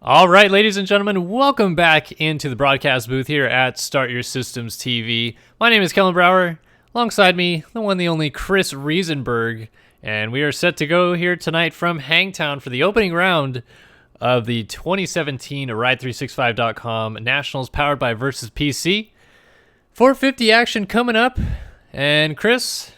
All right, ladies and gentlemen, welcome back into the broadcast booth here at Start Your Systems TV. My name is Kellen Brauer. Alongside me, the one, the only Chris Riesenberg, and we are set to go here tonight from Hangtown for the opening round of the 2017 Ride365.com Nationals powered by Versus PC. 450 action coming up, and Chris,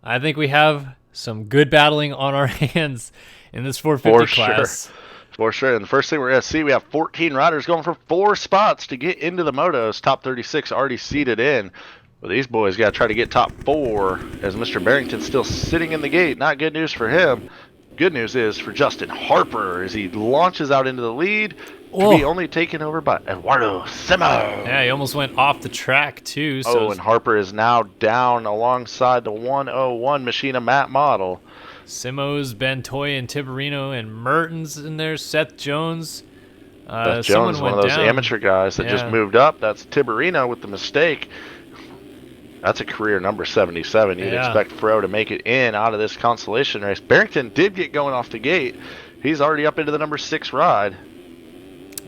I think we have some good battling on our hands in this 450 class. For sure. And the first thing we're going to see, we have 14 riders going for 4 spots to get into the motos. Top 36 already seated in. But these boys got to try to get top 4 as Mr. Barrington's still sitting in the gate. Not good news for him. Good news is for Justin Harper as he launches out into the lead to be only taken over by Eduardo Simo. Yeah, he almost went off the track too. So and Harper is now down alongside the 101 Machina Matt model. Simo's, Ben Toy, and Tiberino, and Mertens in there. Seth Jones. Seth Jones, one of those amateur guys that just moved up. That's Tiberino with the mistake. That's a career number 77. You'd expect Fro to make it in out of this consolation race. Barrington did get going off the gate. He's already up into the number 6 ride.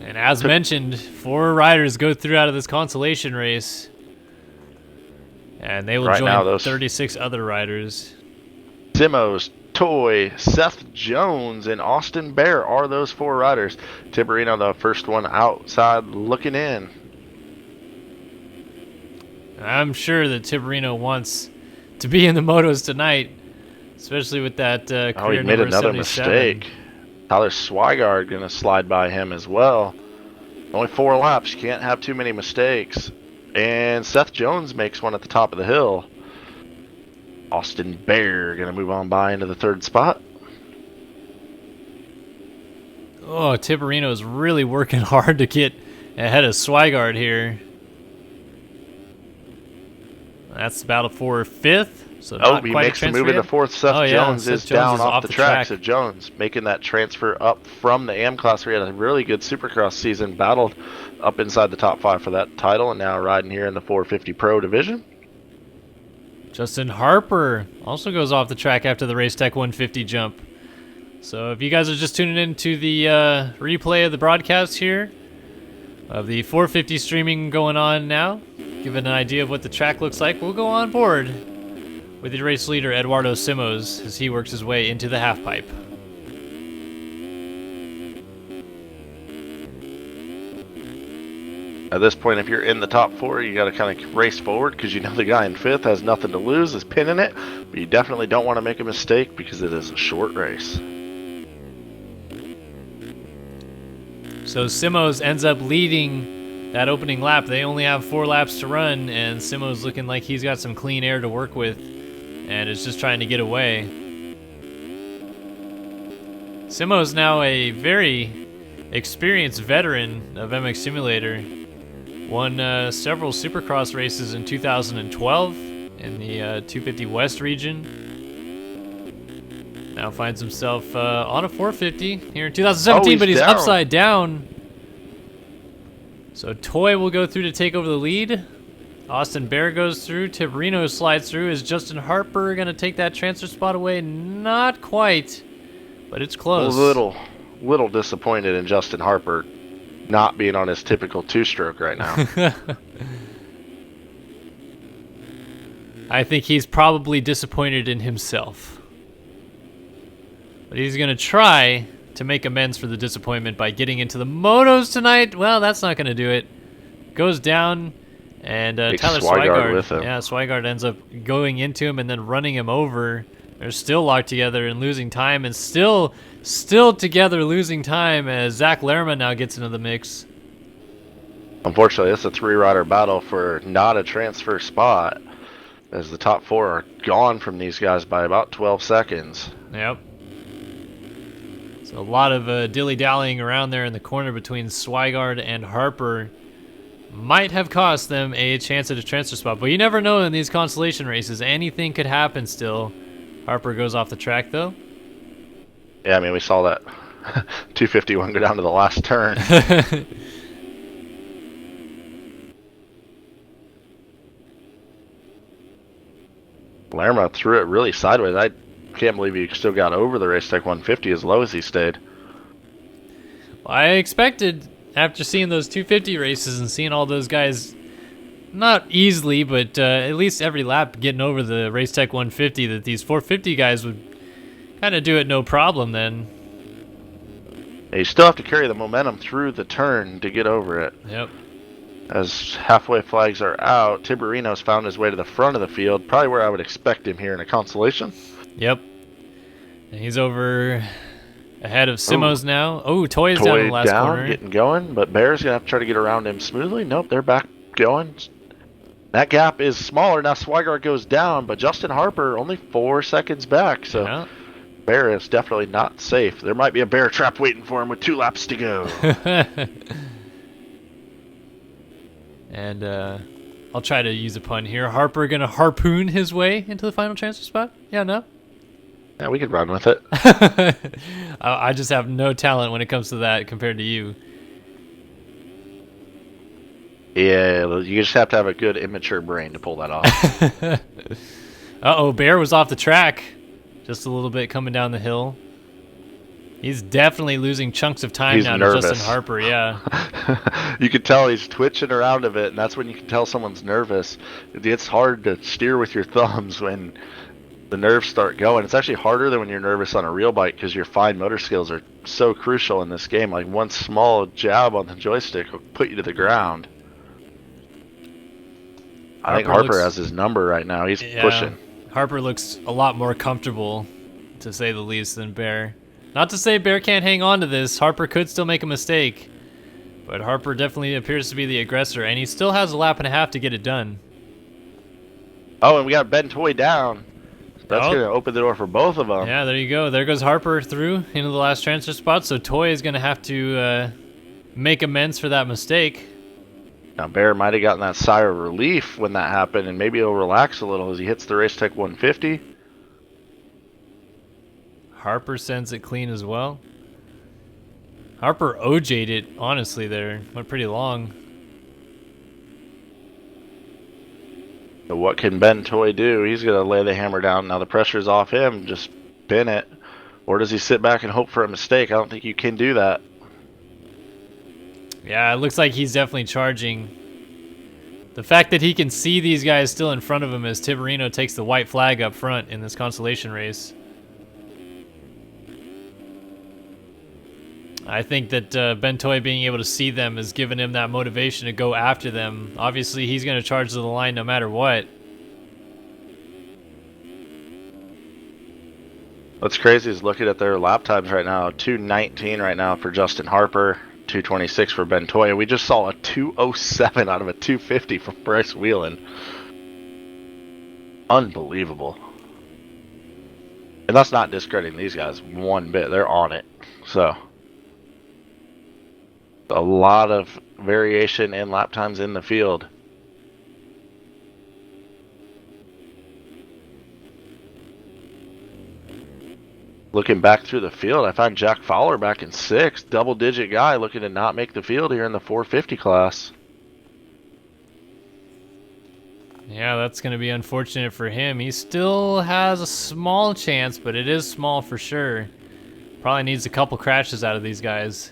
And as mentioned, 4 riders go through out of this consolation race. And they will join those 36 other riders. Simo's, Toy, Seth Jones, and Austin Bear are those 4 riders. Tiberino, the first one outside looking in. I'm sure that Tiberino wants to be in the motos tonight, especially with that career he made another 77. mistake. Tyler Swigard going to slide by him as well. Only 4 laps. You can't have too many mistakes. And Seth Jones makes one at the top of the hill. Austin Bear going to move on by into the 3rd spot. Oh, Tiberino is really working hard to get ahead of Swigard here. That's the battle for 5th. So not he quite makes the move into 4th. Seth Jones is down off the track. So Jones making that transfer up from the AM class where he had a really good Supercross season, battled up inside the top 5 for that title, and now riding here in the 450 Pro division. Justin Harper also goes off the track after the Race Tech 150 jump. So if you guys are just tuning in to the replay of the broadcast here, of the 450 streaming going on now, give it an idea of what the track looks like, we'll go on board with the race leader Eduardo Simos as he works his way into the half pipe. At this point, if you're in the top 4, you got to kind of race forward because you know the guy in 5th has nothing to lose, is pinning it, but you definitely don't want to make a mistake because it is a short race. So Simos ends up leading that opening lap. They only have 4 laps to run, and Simos looking like he's got some clean air to work with and is just trying to get away. Simos now a very experienced veteran of MX Simulator. Won several Supercross races in 2012 in the 250 West region. Now finds himself on a 450 here in 2017, but he's upside down. So Toy will go through to take over the lead. Austin Bear goes through. Tiberino slides through. Is Justin Harper going to take that transfer spot away? Not quite, but it's close. A little disappointed in Justin Harper not being on his typical 2-stroke right now. I think he's probably disappointed in himself. But he's going to try to make amends for the disappointment by getting into the motos tonight. Well, that's not going to do it. Goes down, and Tyler Swigard with him. Yeah, Swigard ends up going into him and then running him over. They're still locked together and losing time, and still together losing time as Zach Lerma now gets into the mix. Unfortunately, it's a 3-rider battle for not a transfer spot, as the top 4 are gone from these guys by about 12 seconds. Yep. So a lot of dilly-dallying around there in the corner between Swigard and Harper might have cost them a chance at a transfer spot. But you never know in these consolation races. Anything could happen still. Harper goes off the track, though. Yeah, I mean, we saw that 251 go down to the last turn. Lerma threw it really sideways. I can't believe he still got over the Race Tech 150 as low as he stayed. I expected, after seeing those 250 races and seeing all those guys, not easily, but at least every lap getting over the Race Tech 150, that these 450 guys would kind of do it no problem then. You still have to carry the momentum through the turn to get over it. Yep. As halfway flags are out, Tiberino's found his way to the front of the field, probably where I would expect him here in a consolation. Yep. And he's over ahead of Simos now. Oh, Toy's down in the last corner. Getting going, but Bear's going to have to try to get around him smoothly. Nope, they're back going. That gap is smaller. Now Swigart goes down, but Justin Harper only 4 seconds back, so Yeah. Bear is definitely not safe. There might be a bear trap waiting for him with 2 laps to go. And I'll try to use a pun here. Harper going to harpoon his way into the final transfer spot? Yeah, no? Yeah, we could run with it. I just have no talent when it comes to that compared to you. Yeah, you just have to have a good immature brain to pull that off. Uh-oh, Bear was off the track. Just a little bit coming down the hill. He's definitely losing chunks of time now nervous. to Justin Harper, yeah. You can tell he's twitching around a bit, and that's when you can tell someone's nervous. It's hard to steer with your thumbs when the nerves start going. It's actually harder than when you're nervous on a real bike because your fine motor skills are so crucial in this game. Like one small jab on the joystick will put you to the ground. I think Harper has his number right now. He's pushing. Harper looks a lot more comfortable, to say the least, than Bear. Not to say Bear can't hang on to this. Harper could still make a mistake. But Harper definitely appears to be the aggressor, and he still has a lap and a half to get it done. Oh, and we got Ben Toy down. That's going to open the door for both of them. Yeah, there you go. There goes Harper through into the last transfer spot, so Toy is going to have to make amends for that mistake. Now, Bear might have gotten that sigh of relief when that happened, and maybe he'll relax a little as he hits the Race Tech 150. Harper sends it clean as well. Harper OJ'd it, honestly, there. Went pretty long. So what can Ben Toy do? He's going to lay the hammer down. Now the pressure's off him. Just pin it. Or does he sit back and hope for a mistake? I don't think you can do that. Yeah, it looks like he's definitely charging. The fact that he can see these guys still in front of him as Tiberino takes the white flag up front in this consolation race. I think that Ben Toy being able to see them has given him that motivation to go after them. Obviously, he's going to charge to the line no matter what. What's crazy is looking at their lap times right now. 2:19 right now for Justin Harper. 2:26 for Ben Toy. We just saw a 2:07 out of a 2:50 from Bryce Whelan. Unbelievable. And that's not discrediting these guys one bit. They're on it. So a lot of variation in lap times in the field. Looking back through the field, I found Jack Fowler back in 6th. Double-digit guy looking to not make the field here in the 450 class. Yeah, that's going to be unfortunate for him. He still has a small chance, but it is small for sure. Probably needs a couple crashes out of these guys.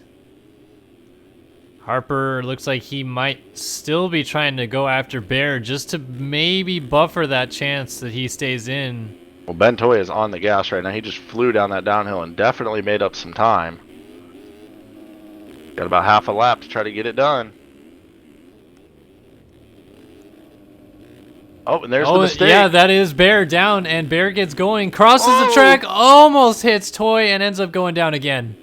Harper looks like he might still be trying to go after Bear just to maybe buffer that chance that he stays in. Well, Ben Toy is on the gas right now. He just flew down that downhill and definitely made up some time. Got about half a lap to try to get it done. Oh, and there's the mistake. Yeah, that is Bear down, and Bear gets going, crosses the track, almost hits Toy, and ends up going down again.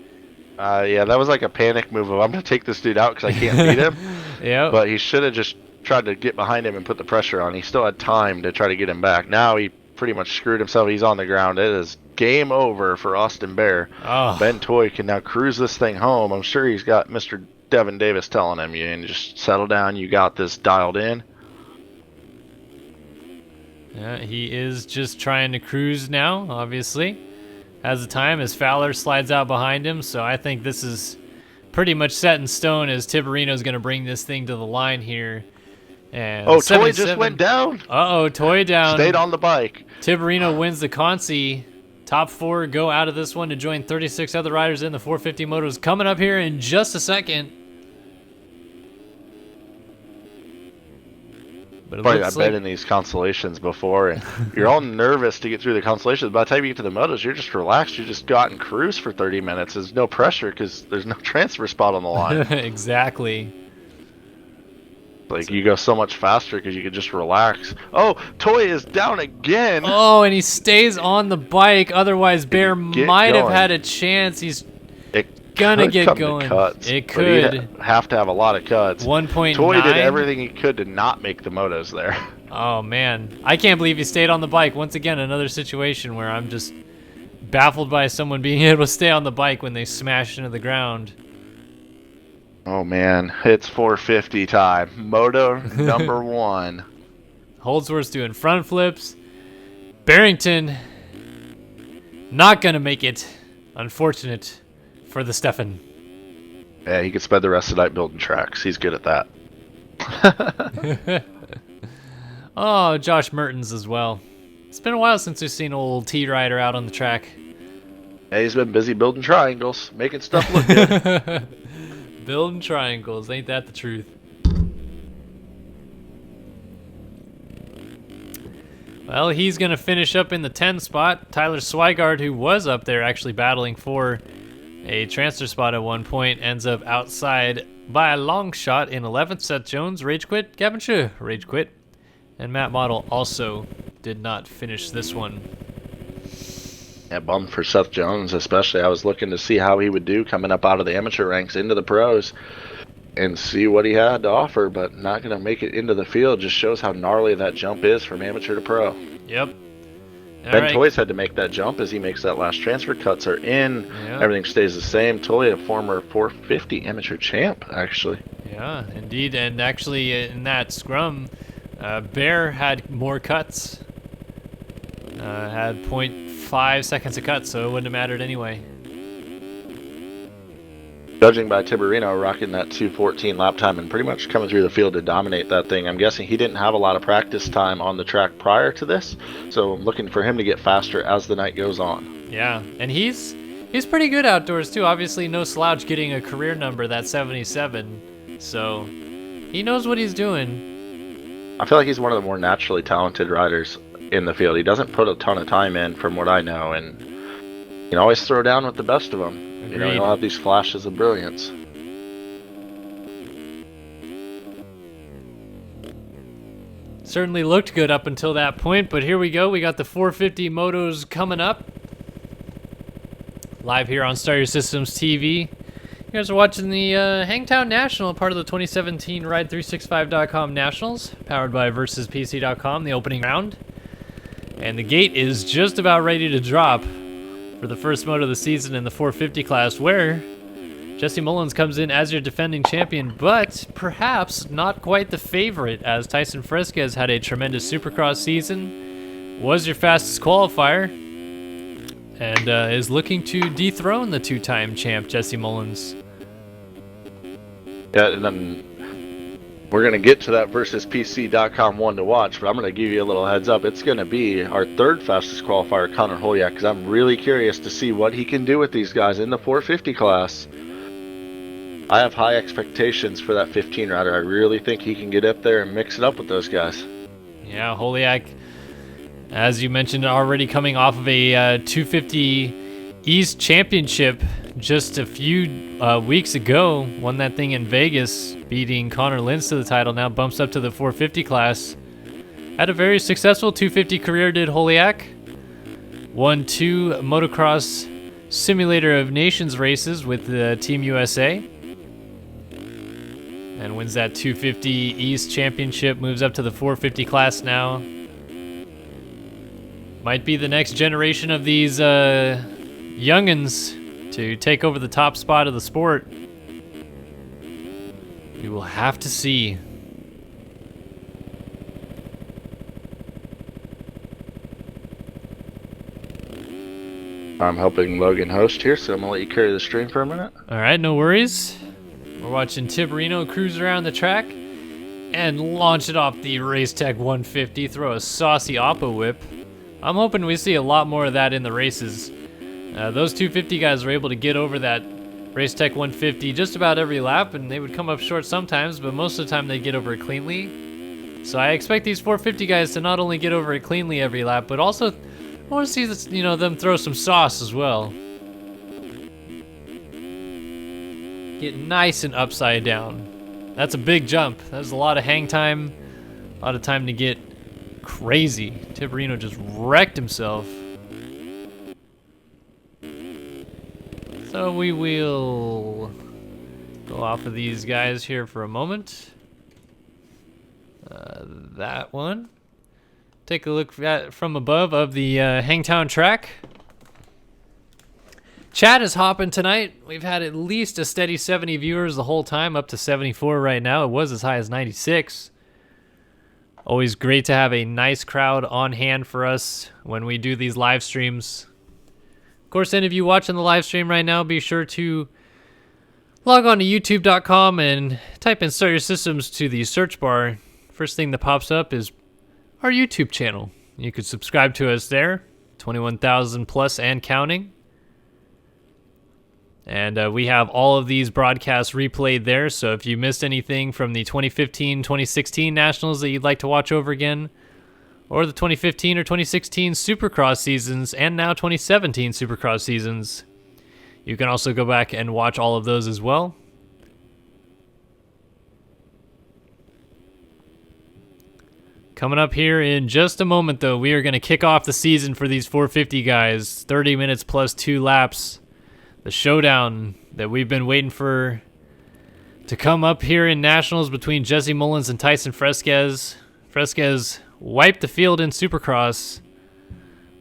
Yeah, that was like a panic move of I'm going to take this dude out because I can't beat him. Yeah. But he should have just tried to get behind him and put the pressure on. He still had time to try to get him back. Now he pretty much screwed himself. He's on the ground. It is game over for Austin Bear. Oh. Ben Toy can now cruise this thing home. I'm sure he's got Mr. Devin Davis telling him, you and just settle down. You got this dialed in. Yeah, he is just trying to cruise now, obviously. As the time as Fowler slides out behind him, so I think this is pretty much set in stone as Tiberino's going to bring this thing to the line here. And Toy just went down. Uh-oh, Toy down. Stayed on the bike. Tiberino wins the Consi Top 4 go out of this one to join 36 other riders in the 450 motos coming up here in just a second. But I've been in these consolations before, and you're all nervous to get through the consolations. By the time you get to the motos, you're just relaxed. You just go out and cruise for 30 minutes. There's no pressure because there's no transfer spot on the line. Exactly. Like, you go so much faster because you can just relax. Oh, Toy is down again. Oh, and he stays on the bike. Otherwise, Bear might have had a chance. He's gonna get going. It could. He'd have to have a lot of cuts. 1.9. Toy did everything he could to not make the motos there. Oh, man. I can't believe he stayed on the bike. Once again, another situation where I'm just baffled by someone being able to stay on the bike when they smash into the ground. Oh, man. It's 450 time. Moto number 1. Holdsworth's doing front flips. Barrington not going to make it. Unfortunate for the Stefan. Yeah, he could spend the rest of the night building tracks. He's good at that. Oh, Josh Mertens as well. It's been a while since we've seen old T-Rider out on the track. Yeah, he's been busy building triangles, making stuff look good. Building triangles, ain't that the truth? Well, he's going to finish up in the 10 spot. Tyler Swigard, who was up there actually battling for a transfer spot at one point, ends up outside by a long shot in 11th. Seth Jones, rage quit. Gavin Shue, rage quit. And Matt Model also did not finish this one. Yeah, bummed for Seth Jones especially. I was looking to see how he would do coming up out of the amateur ranks into the pros and see what he had to offer, but not going to make it into the field. Just shows how gnarly that jump is from amateur to pro. Yep. Ben Toy's had to make that jump as he makes that last transfer. Cuts are in. Yep. Everything stays the same. Toy, a former 450 amateur champ, actually. Yeah, indeed. And actually in that scrum, Bear had more cuts. Had 0.5 seconds of cut, so it wouldn't have mattered anyway. Judging by Tiberino rocking that 2:14 lap time and pretty much coming through the field to dominate that thing, I'm guessing he didn't have a lot of practice time on the track prior to this, so I'm looking for him to get faster as the night goes on. Yeah, and he's pretty good outdoors too. Obviously, no slouch getting a career number, that 77, so he knows what he's doing. I feel like he's one of the more naturally talented riders in the field. He doesn't put a ton of time in from what I know, and you can always throw down with the best of them. You know, he'll have these flashes of brilliance. Certainly looked good up until that point, but here we go. We got the 450 motos coming up. Live here on Start Your Systems TV. You guys are watching the Hangtown National, part of the 2017 Ride365.com Nationals, powered by VersusPC.com, the opening round. And the gate is just about ready to drop for the first moto of the season in the 450 class, where Jesse Mullins comes in as your defending champion, but perhaps not quite the favorite, as Tyson Fresquez had a tremendous Supercross season, was your fastest qualifier, and is looking to dethrone the two-time champ Jesse Mullins. Yeah, and then we're going to get to that VersusPC.com one to watch, but I'm going to give you a little heads up. It's going to be our third fastest qualifier, Connor Holyak, because I'm really curious to see what he can do with these guys in the 450 class. I have high expectations for that 15 rider. I really think he can get up there and mix it up with those guys. Yeah, Holyak, as you mentioned, already coming off of a 250 East Championship just a few weeks ago, won that thing in Vegas, beating Connor Lentz to the title, now bumps up to the 450 class. Had a very successful 250 career, did Holyak. Won 2 motocross simulator of nations races with the Team USA. And wins that 250 East Championship, moves up to the 450 class now. Might be the next generation of these youngins to take over the top spot of the sport. We will have to see. I'm helping Logan host here, so I'm going to let you carry the stream for a minute. All right, no worries. We're watching Tiberino cruise around the track and launch it off the Racetech 150, throw a saucy Oppo whip I'm hoping we see a lot more of that in the races. Those 250 guys were able to get over that Race Tech 150 just about every lap, and they would come up short sometimes, but most of the time they'd get over it cleanly. So I expect these 450 guys to not only get over it cleanly every lap, but also I want to see this, them throw some sauce as well. Get nice and upside down. That's a big jump. That's a lot of hang time, a lot of time to get crazy. Tipperino just wrecked himself. So we will go off of these guys here for a moment. That one. Take a look at from above of the Hangtown track. Chat is hopping tonight. We've had at least a steady 70 viewers the whole time, up to 74 right now. It was as high as 96. Always great to have a nice crowd on hand for us when we do these live streams. Of course, any of you watching the live stream right now, be sure to log on to youtube.com and type in Start Your Systems to the search bar. First thing that pops up is our YouTube channel. You could subscribe to us there, 21,000 plus and counting. And we have all of these broadcasts replayed there, so if you missed anything from the 2015-2016 Nationals that you'd like to watch over again, or the 2015 or 2016 Supercross seasons, and now 2017 Supercross seasons, you can also go back and watch all of those as well. Coming up here in just a moment, though, we are going to kick off the season for these 450 guys. 30 minutes plus 2 laps. The showdown that we've been waiting for to come up here in Nationals between Jesse Mullins and Tyson Fresquez. Fresquez wiped the field in Supercross,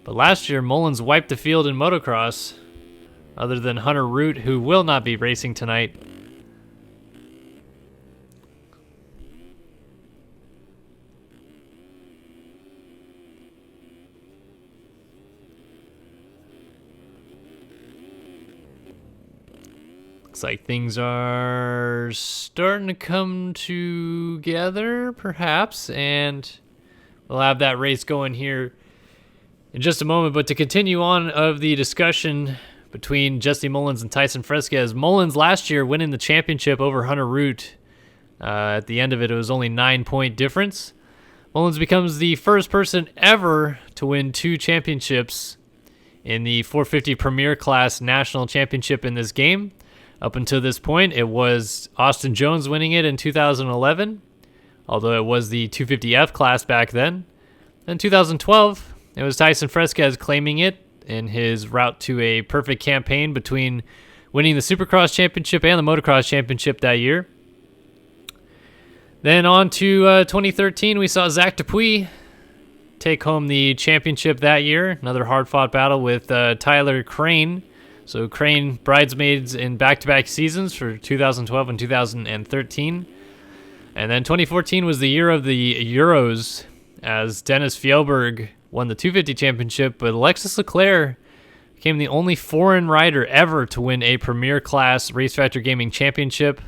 but last year Mullins wiped the field in Motocross, other than Hunter Root, who will not be racing tonight. Looks like things are starting to come together, perhaps, and we'll have that race going here in just a moment. But to continue on of the discussion between Jesse Mullins and Tyson Fresquez, Mullins last year winning the championship over Hunter Root. At the end of it, it was only 9-point difference. Mullins becomes the first person ever to win 2 championships in the 450 Premier Class National Championship in this game. Up until this point, it was Austin Jones winning it in 2011, although it was the 250F class back then. In 2012, it was Tyson Fresquez claiming it in his route to a perfect campaign between winning the Supercross Championship and the Motocross Championship that year. Then on to 2013, we saw Zach Dupuis take home the championship that year. Another hard-fought battle with Tyler Crane. So Crane bridesmaids in back-to-back seasons for 2012 and 2013. And then 2014 was the year of the Euros, as Dennis Fjellberg won the 250 championship, but Alexis Leclerc became the only foreign rider ever to win a Premier Class Race Factor Gaming championship,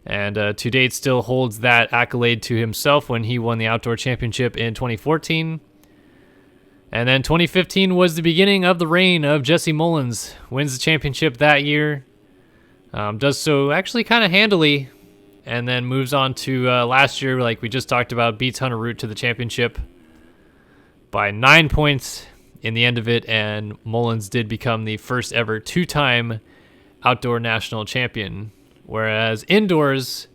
and to date still holds that accolade to himself when he won the Outdoor Championship in 2014. And then 2015 was the beginning of the reign of Jesse Mullins. Wins the championship that year. Does so actually kind of handily. And then moves on to last year, like we just talked about, beats Hunter Root to the championship by 9 points in the end of it. And Mullins did become the first ever 2-time outdoor national champion. Whereas indoors,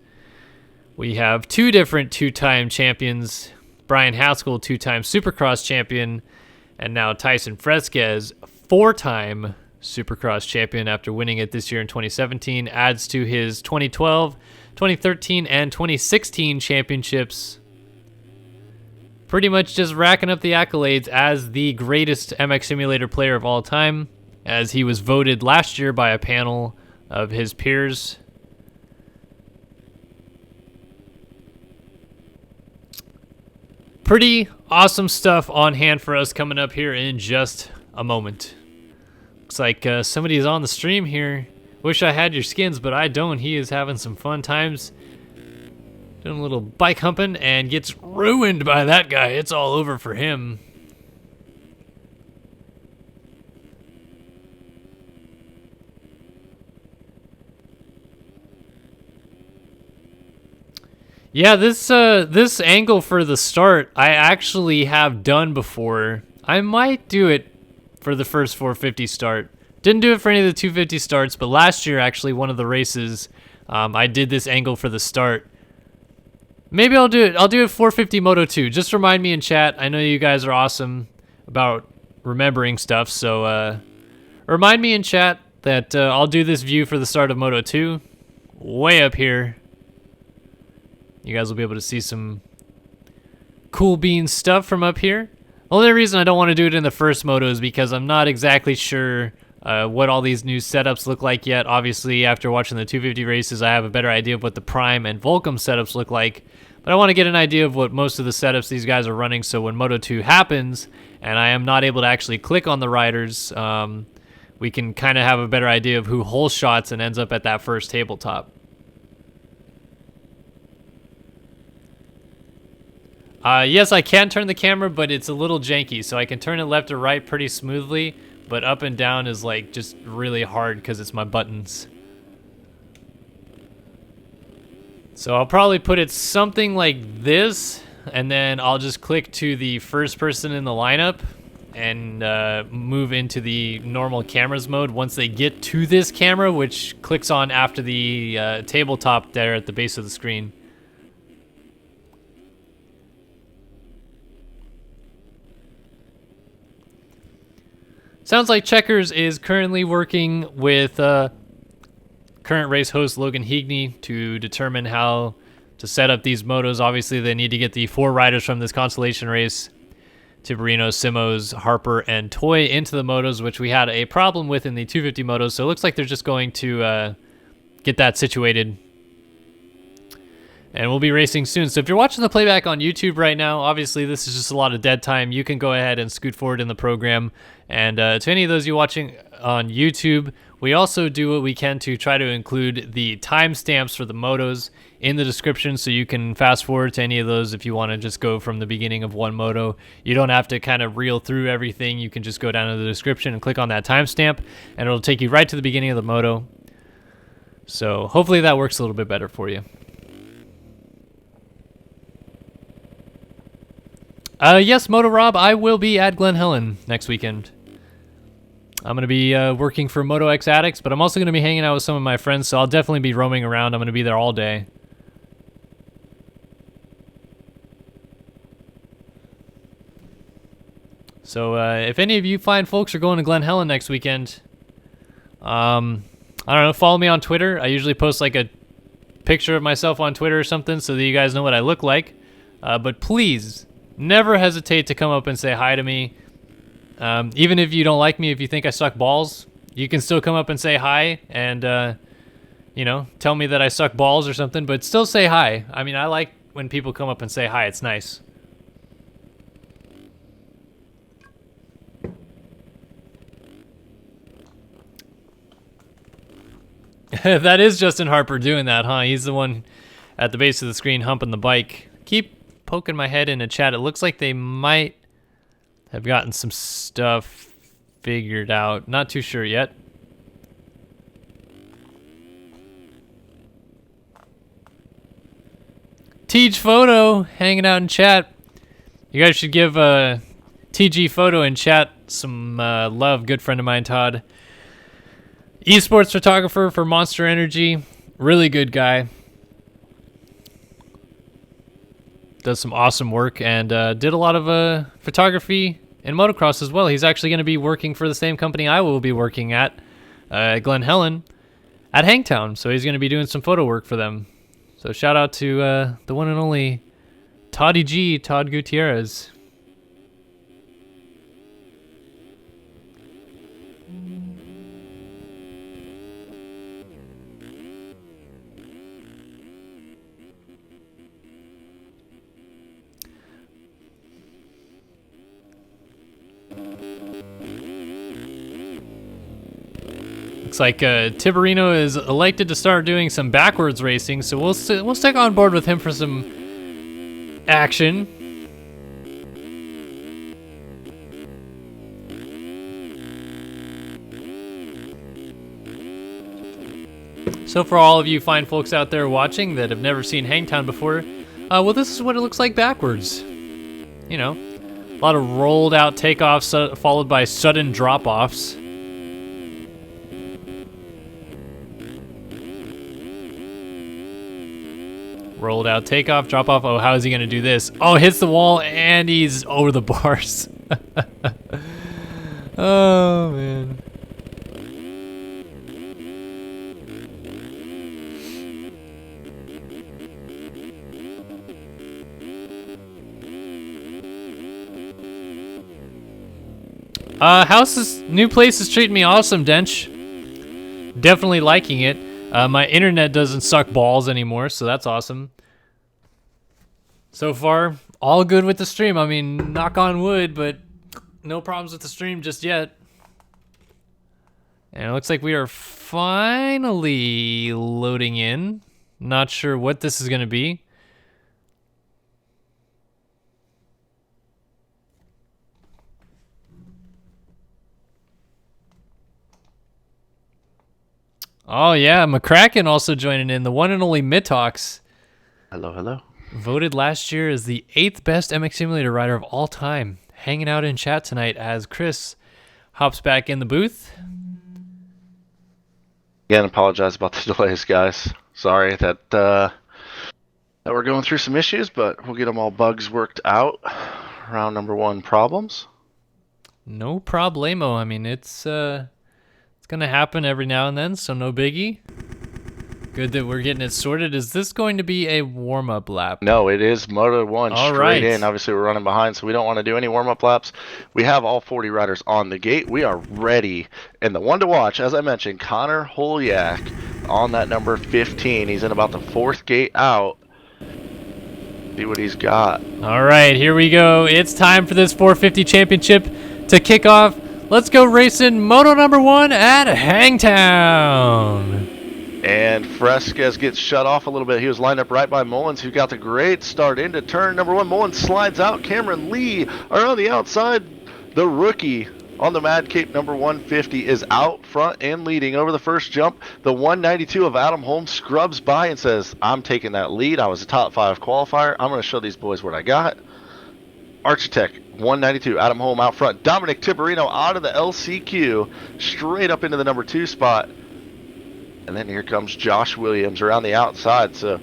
we have 2 different 2-time champions. Brian Haskell, 2-time Supercross champion. And now Tyson Fresquez, 4-time Supercross champion after winning it this year in 2017, adds to his 2012, 2013, and 2016 championships. Pretty much just racking up the accolades as the greatest MX Simulator player of all time, as he was voted last year by a panel of his peers. Pretty awesome stuff on hand for us coming up here in just a moment. Looks like somebody's on the stream here. Wish I had your skins, but I don't. He is having some fun times doing a little bike humping and gets ruined by that guy. It's all over for him. Yeah, this angle for the start, I actually have done before. I might do it for the first 450 start. Didn't do it for any of the 250 starts, but last year, actually, one of the races, I did this angle for the start. Maybe I'll do it. I'll do it 450 Moto 2. Just remind me in chat. I know you guys are awesome about remembering stuff, so remind me in chat that I'll do this view for the start of Moto 2. Way up here. You guys will be able to see some cool beans stuff from up here. The only reason I don't want to do it in the first moto is because I'm not exactly sure what all these new setups look like yet. Obviously, after watching the 250 races, I have a better idea of what the Prime and Volcom setups look like. But I want to get an idea of what most of the setups these guys are running, so when Moto 2 happens, and I am not able to actually click on the riders, we can kind of have a better idea of who hole shots and ends up at that first tabletop. Yes, I can turn the camera, but it's a little janky, so I can turn it left or right pretty smoothly, but up and down is like just really hard because it's my buttons. So I'll probably put it something like this, and then I'll just click to the first person in the lineup and move into the normal cameras mode once they get to this camera, which clicks on after the tabletop there at the base of the screen. Sounds like Checkers is currently working with current race host Logan Heagney to determine how to set up these motos. Obviously, they need to get the 4 riders from this consolation race, Tiberino, Simos, Harper, and Toy, into the motos, which we had a problem with in the 250 motos. So it looks like they're just going to get that situated. And we'll be racing soon. So if you're watching the playback on YouTube right now, obviously this is just a lot of dead time. You can go ahead and scoot forward in the program. And to any of those you watching on YouTube, we also do what we can to try to include the timestamps for the motos in the description, so you can fast forward to any of those if you want to just go from the beginning of one moto. You don't have to kind of reel through everything. You can just go down to the description and click on that timestamp, and it'll take you right to the beginning of the moto. So hopefully that works a little bit better for you. Yes, Moto Rob, I will be at Glen Helen next weekend. I'm going to be working for Moto X Addicts, but I'm also going to be hanging out with some of my friends, so I'll definitely be roaming around. I'm going to be there all day. So if any of you fine folks are going to Glen Helen next weekend, I don't know, follow me on Twitter. I usually post like a picture of myself on Twitter or something so that you guys know what I look like. But please, never hesitate to come up and say hi to me. Even if you don't like me, if you think I suck balls, you can still come up and say hi and, you know, tell me that I suck balls or something, but still say hi. I mean, I like when people come up and say hi. It's nice. That is Justin Harper doing that, huh? He's the one at the base of the screen humping the bike. Keep poking my head in a chat. It looks like they might have gotten some stuff figured out. Not too sure yet. TG Photo hanging out in chat. You guys should give TG Photo in chat some love. Good friend of mine, Todd. Esports photographer for Monster Energy. Really good guy. Does some awesome work and did a lot of photography in motocross as well. He's actually going to be working for the same company I will be working at, Glen Helen, at Hangtown. So he's going to be doing some photo work for them. So shout out to the one and only Toddy G, Todd Gutierrez. Looks like Tiberino is elected to start doing some backwards racing, so we'll stick on board with him for some action. So for all of you fine folks out there watching that have never seen Hangtown before, Well, this is what it looks like backwards. You know, a lot of rolled out takeoffs followed by sudden drop-offs. Rolled out takeoff, drop off. Oh, how is he going to do this? Oh, hits the wall and he's over the bars. Oh, man. New place is treating me awesome, Dench. Definitely liking it. My internet doesn't suck balls anymore, so that's awesome. So far, all good with the stream. I mean, knock on wood, but no problems with the stream just yet. And it looks like we are finally loading in. Not sure what this is going to be. Oh yeah, McCracken also joining in. The one and only Mitox. Hello, hello. Voted last year as the 8th best MX Simulator rider of all time. Hanging out in chat tonight as Chris hops back in the booth. Again, apologize about the delays, guys. Sorry that we're going through some issues, but we'll get them all bugs worked out. Round number 1 problems. No problemo. I mean, it's gonna happen every now and then, so no biggie. Good that we're getting it sorted. Is this going to be a warm-up lap? No, it is Moto 1 all straight right. in. Obviously, we're running behind, so we don't want to do any warm-up laps. We have all 40 riders on the gate. We are ready. And the one to watch, as I mentioned, Connor Holyak on that number 15. He's in about the 4th gate out. See what he's got. All right, here we go. It's time for this 450 championship to kick off. Let's go racing Moto number 1 at Hangtown. And Fresquez gets shut off a little bit. He was lined up right by Mullins, who got the great start into turn number 1. Mullins slides out. Cameron Lee are on the outside. The rookie on the Mad Cape number 150 is out front and leading over the first jump. The 192 of Adam Holmes scrubs by and says, I'm taking that lead. I was a top 5 qualifier. I'm going to show these boys what I got. Architect 192, Adam Holm out front. Dominic Tipperino out of the LCQ, straight up into the number 2 spot. And then here comes Josh Williams around the outside. So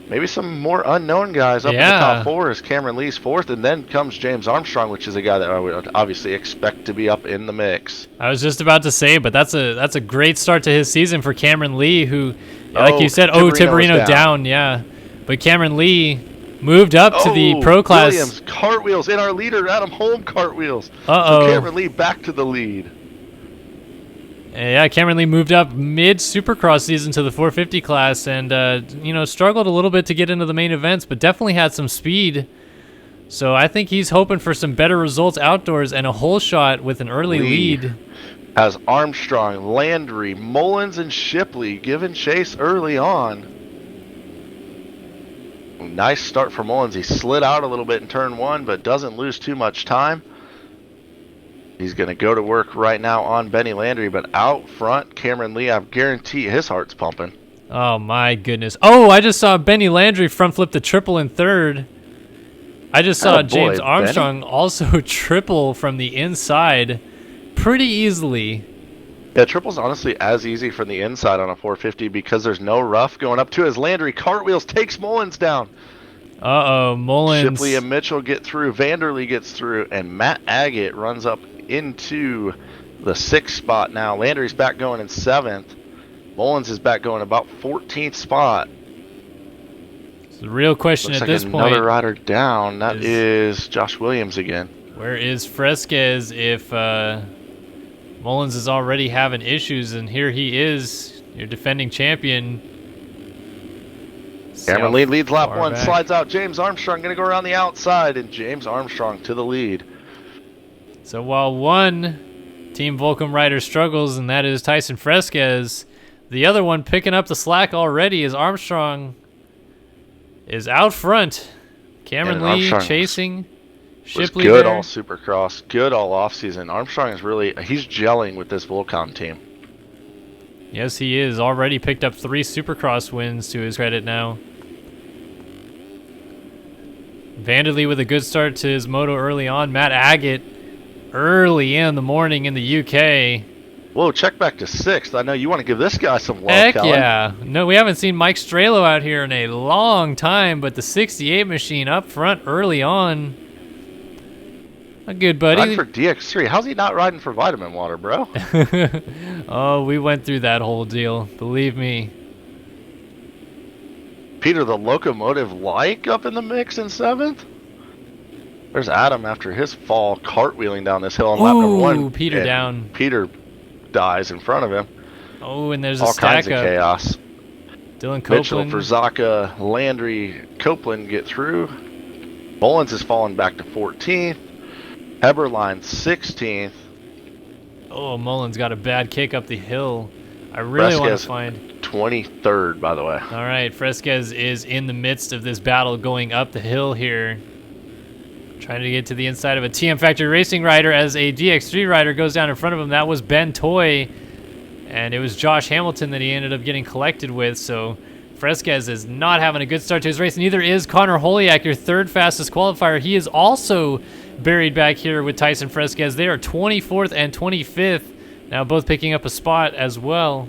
maybe some more unknown guys up in the top 4 as Cameron Lee's 4th. And then comes James Armstrong, which is a guy that I would obviously expect to be up in the mix. I was just about to say, but that's a great start to his season for Cameron Lee, who, like you said, Tipperino down, yeah. But Cameron Lee moved up to the pro class. Williams cartwheels, and our leader, Adam Holm, cartwheels. Uh-oh. So Cameron Lee back to the lead. Yeah, Cameron Lee moved up mid-Supercross season to the 450 class and, struggled a little bit to get into the main events, but definitely had some speed. So I think he's hoping for some better results outdoors and a hole shot with an early lead. Has Armstrong, Landry, Mullins, and Shipley giving chase early on. Nice start for Mullins. He slid out a little bit in turn 1, but doesn't lose too much time. He's going to go to work right now on Benny Landry, but out front, Cameron Lee, I guarantee his heart's pumping. Oh, my goodness. Oh, I just saw Benny Landry front flip the triple in 3rd. I just saw James Armstrong also triple from the inside pretty easily. Yeah, triple's honestly as easy from the inside on a 450 because there's no rough going up to as Landry cartwheels, takes Mullins down. Uh-oh, Mullins. Shipley and Mitchell get through, Vanderlee gets through, and Matt Agate runs up into the 6th spot now. Landry's back going in 7th. Mullins is back going about 14th spot. It's the real question Looks at like this point. Another rider down. That is Josh Williams again. Where is Fresquez if Mullins is already having issues, and here he is, your defending champion. Cameron Lee leads lap 1, slides out. James Armstrong going to go around the outside, and James Armstrong to the lead. So while one Team Volcom rider struggles, and that is Tyson Fresquez, the other one picking up the slack already as Armstrong is out front. Cameron Lee chasing. Shipley good there. All Supercross, good all offseason. Armstrong is he's gelling with this Volcom team. Yes, he is. Already picked up 3 Supercross wins to his credit now. Vanderlee with a good start to his moto early on. Matt Agate early in the morning in the UK. Whoa, check back to 6th. I know you want to give this guy some love, Heck Kellen. yeah. No, we haven't seen Mike Strelo out here in a long time, but the 68 machine up front early on. A good buddy. Riding for DX3. How's he not riding for vitamin water, bro? Oh, we went through that whole deal. Believe me. Peter the Locomotive Like up in the mix in 7th. There's Adam after his fall, cartwheeling down this hill on lap number 1. Peter down. Peter dies in front of him. Oh, and there's all a stack kinds of chaos. Dylan Copeland. Mitchell, Verzaka, Landry, Copeland get through. Mullins is falling back to 14th. Heberline 16th. Oh, Mullins got a bad kick up the hill. I really want to find 23rd, by the way. All right, Fresquez is in the midst of this battle going up the hill here. Trying to get to the inside of a TM Factory Racing rider as a DX3 rider goes down in front of him. That was Ben Toy, and it was Josh Hamilton that he ended up getting collected with. So Fresquez is not having a good start to his race. Neither is Connor Holiak, your third fastest qualifier. He is also buried back here with Tyson Fresquez. They are 24th and 25th. Now both picking up a spot as well.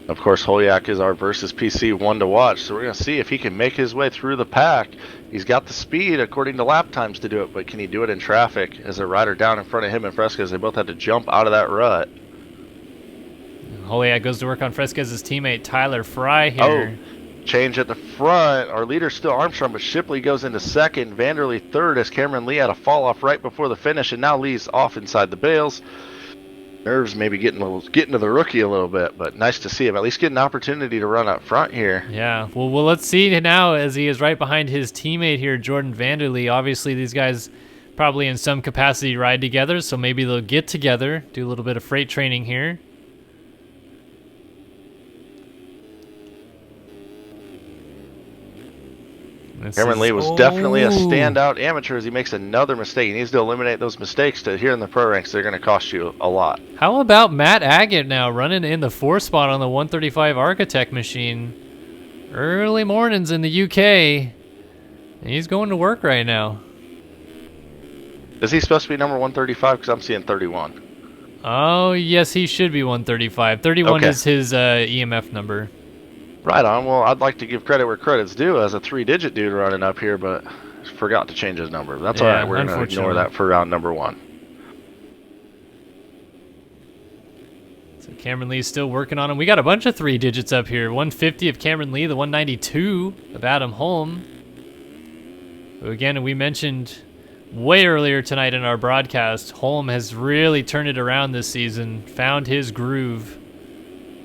Of course, Holiak is our versus PC one to watch, so we're going to see if he can make his way through the pack. He's got the speed according to lap times to do it, but can he do it in traffic? As a rider down in front of him and Fresquez, they both had to jump out of that rut. Holiak goes to work on Fresquez's teammate Tyler Fry here. Oh, change at the front. Our leader's still Armstrong, but Shipley goes into second. Vanderlee third as Cameron Lee had a fall off right before the finish, and now Lee's off inside the bales. Nerves maybe getting to the rookie a little bit, but nice to see him at least get an opportunity to run up front here. Yeah, well, let's see now as he is right behind his teammate here, Jordan Vanderlee. Obviously, these guys probably in some capacity ride together, so maybe they'll get together, do a little bit of freight training here. Cameron Lee was definitely a standout amateur as he makes another mistake. He needs to eliminate those mistakes to here in the pro ranks. They're going to cost you a lot. How about Matt Agate now running in the 4th spot on the 135 Architect machine? Early mornings in the UK. He's going to work right now. Is he supposed to be number 135? Because I'm seeing 31. Oh, yes, he should be 135. 31 okay. is his EMF number. Right on. Well, I'd like to give credit where credit's due as a 3-digit dude running up here, but forgot to change his number. That's all right. We're going to ignore that for round number 1. So Cameron Lee's still working on him. We got a bunch of 3 digits up here. 150 of Cameron Lee, the 192 of Adam Holm. Who, again, we mentioned way earlier tonight in our broadcast, Holm has really turned it around this season, found his groove.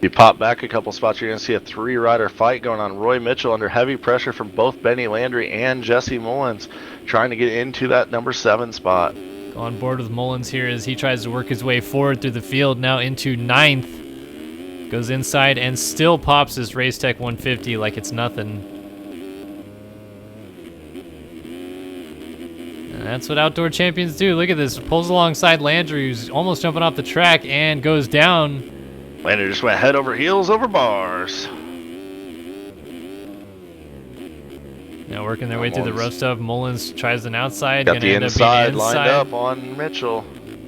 You pop back a couple spots, you're going to see a 3-rider fight going on. Roy Mitchell under heavy pressure from both Benny Landry and Jesse Mullins, trying to get into that number 7 spot. Go on board with Mullins here as he tries to work his way forward through the field, now into 9th. Goes inside and still pops his Race Tech 150 like it's nothing. And that's what outdoor champions do. Look at this. Pulls alongside Landry, who's almost jumping off the track and goes down. Landry just went head over heels over bars. Now working their way through the rough stuff. Mullins tries an outside. Got the inside lined inside. up on Mitchell.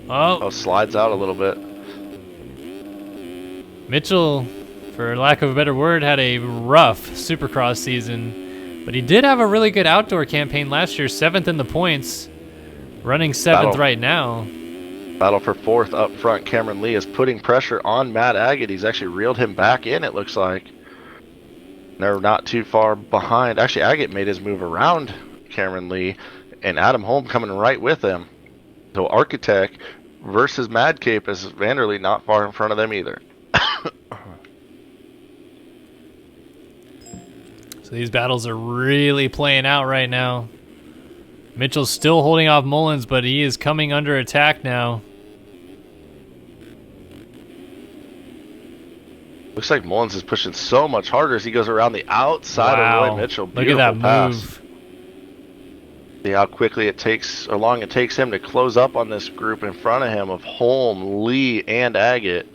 Oh, Slides out a little bit. Mitchell, for lack of a better word, had a rough Supercross season. But he did have a really good outdoor campaign last year. 7th in the points. Running 7th right now. Battle for 4th up front. Cameron Lee is putting pressure on Matt Agate. He's actually reeled him back in, it looks like. They're not too far behind. Actually, Agate made his move around Cameron Lee, and Adam Holm coming right with him. So Architect versus Madcape as Vanderlee not far in front of them either. So these battles are really playing out right now. Mitchell's still holding off Mullins, but he is coming under attack now. Looks like Mullins is pushing so much harder as he goes around the outside of Roy Mitchell. Beautiful Look at that pass. move. See how quickly it takes, or long it takes him to close up on this group in front of him of Holm, Lee, and Agate.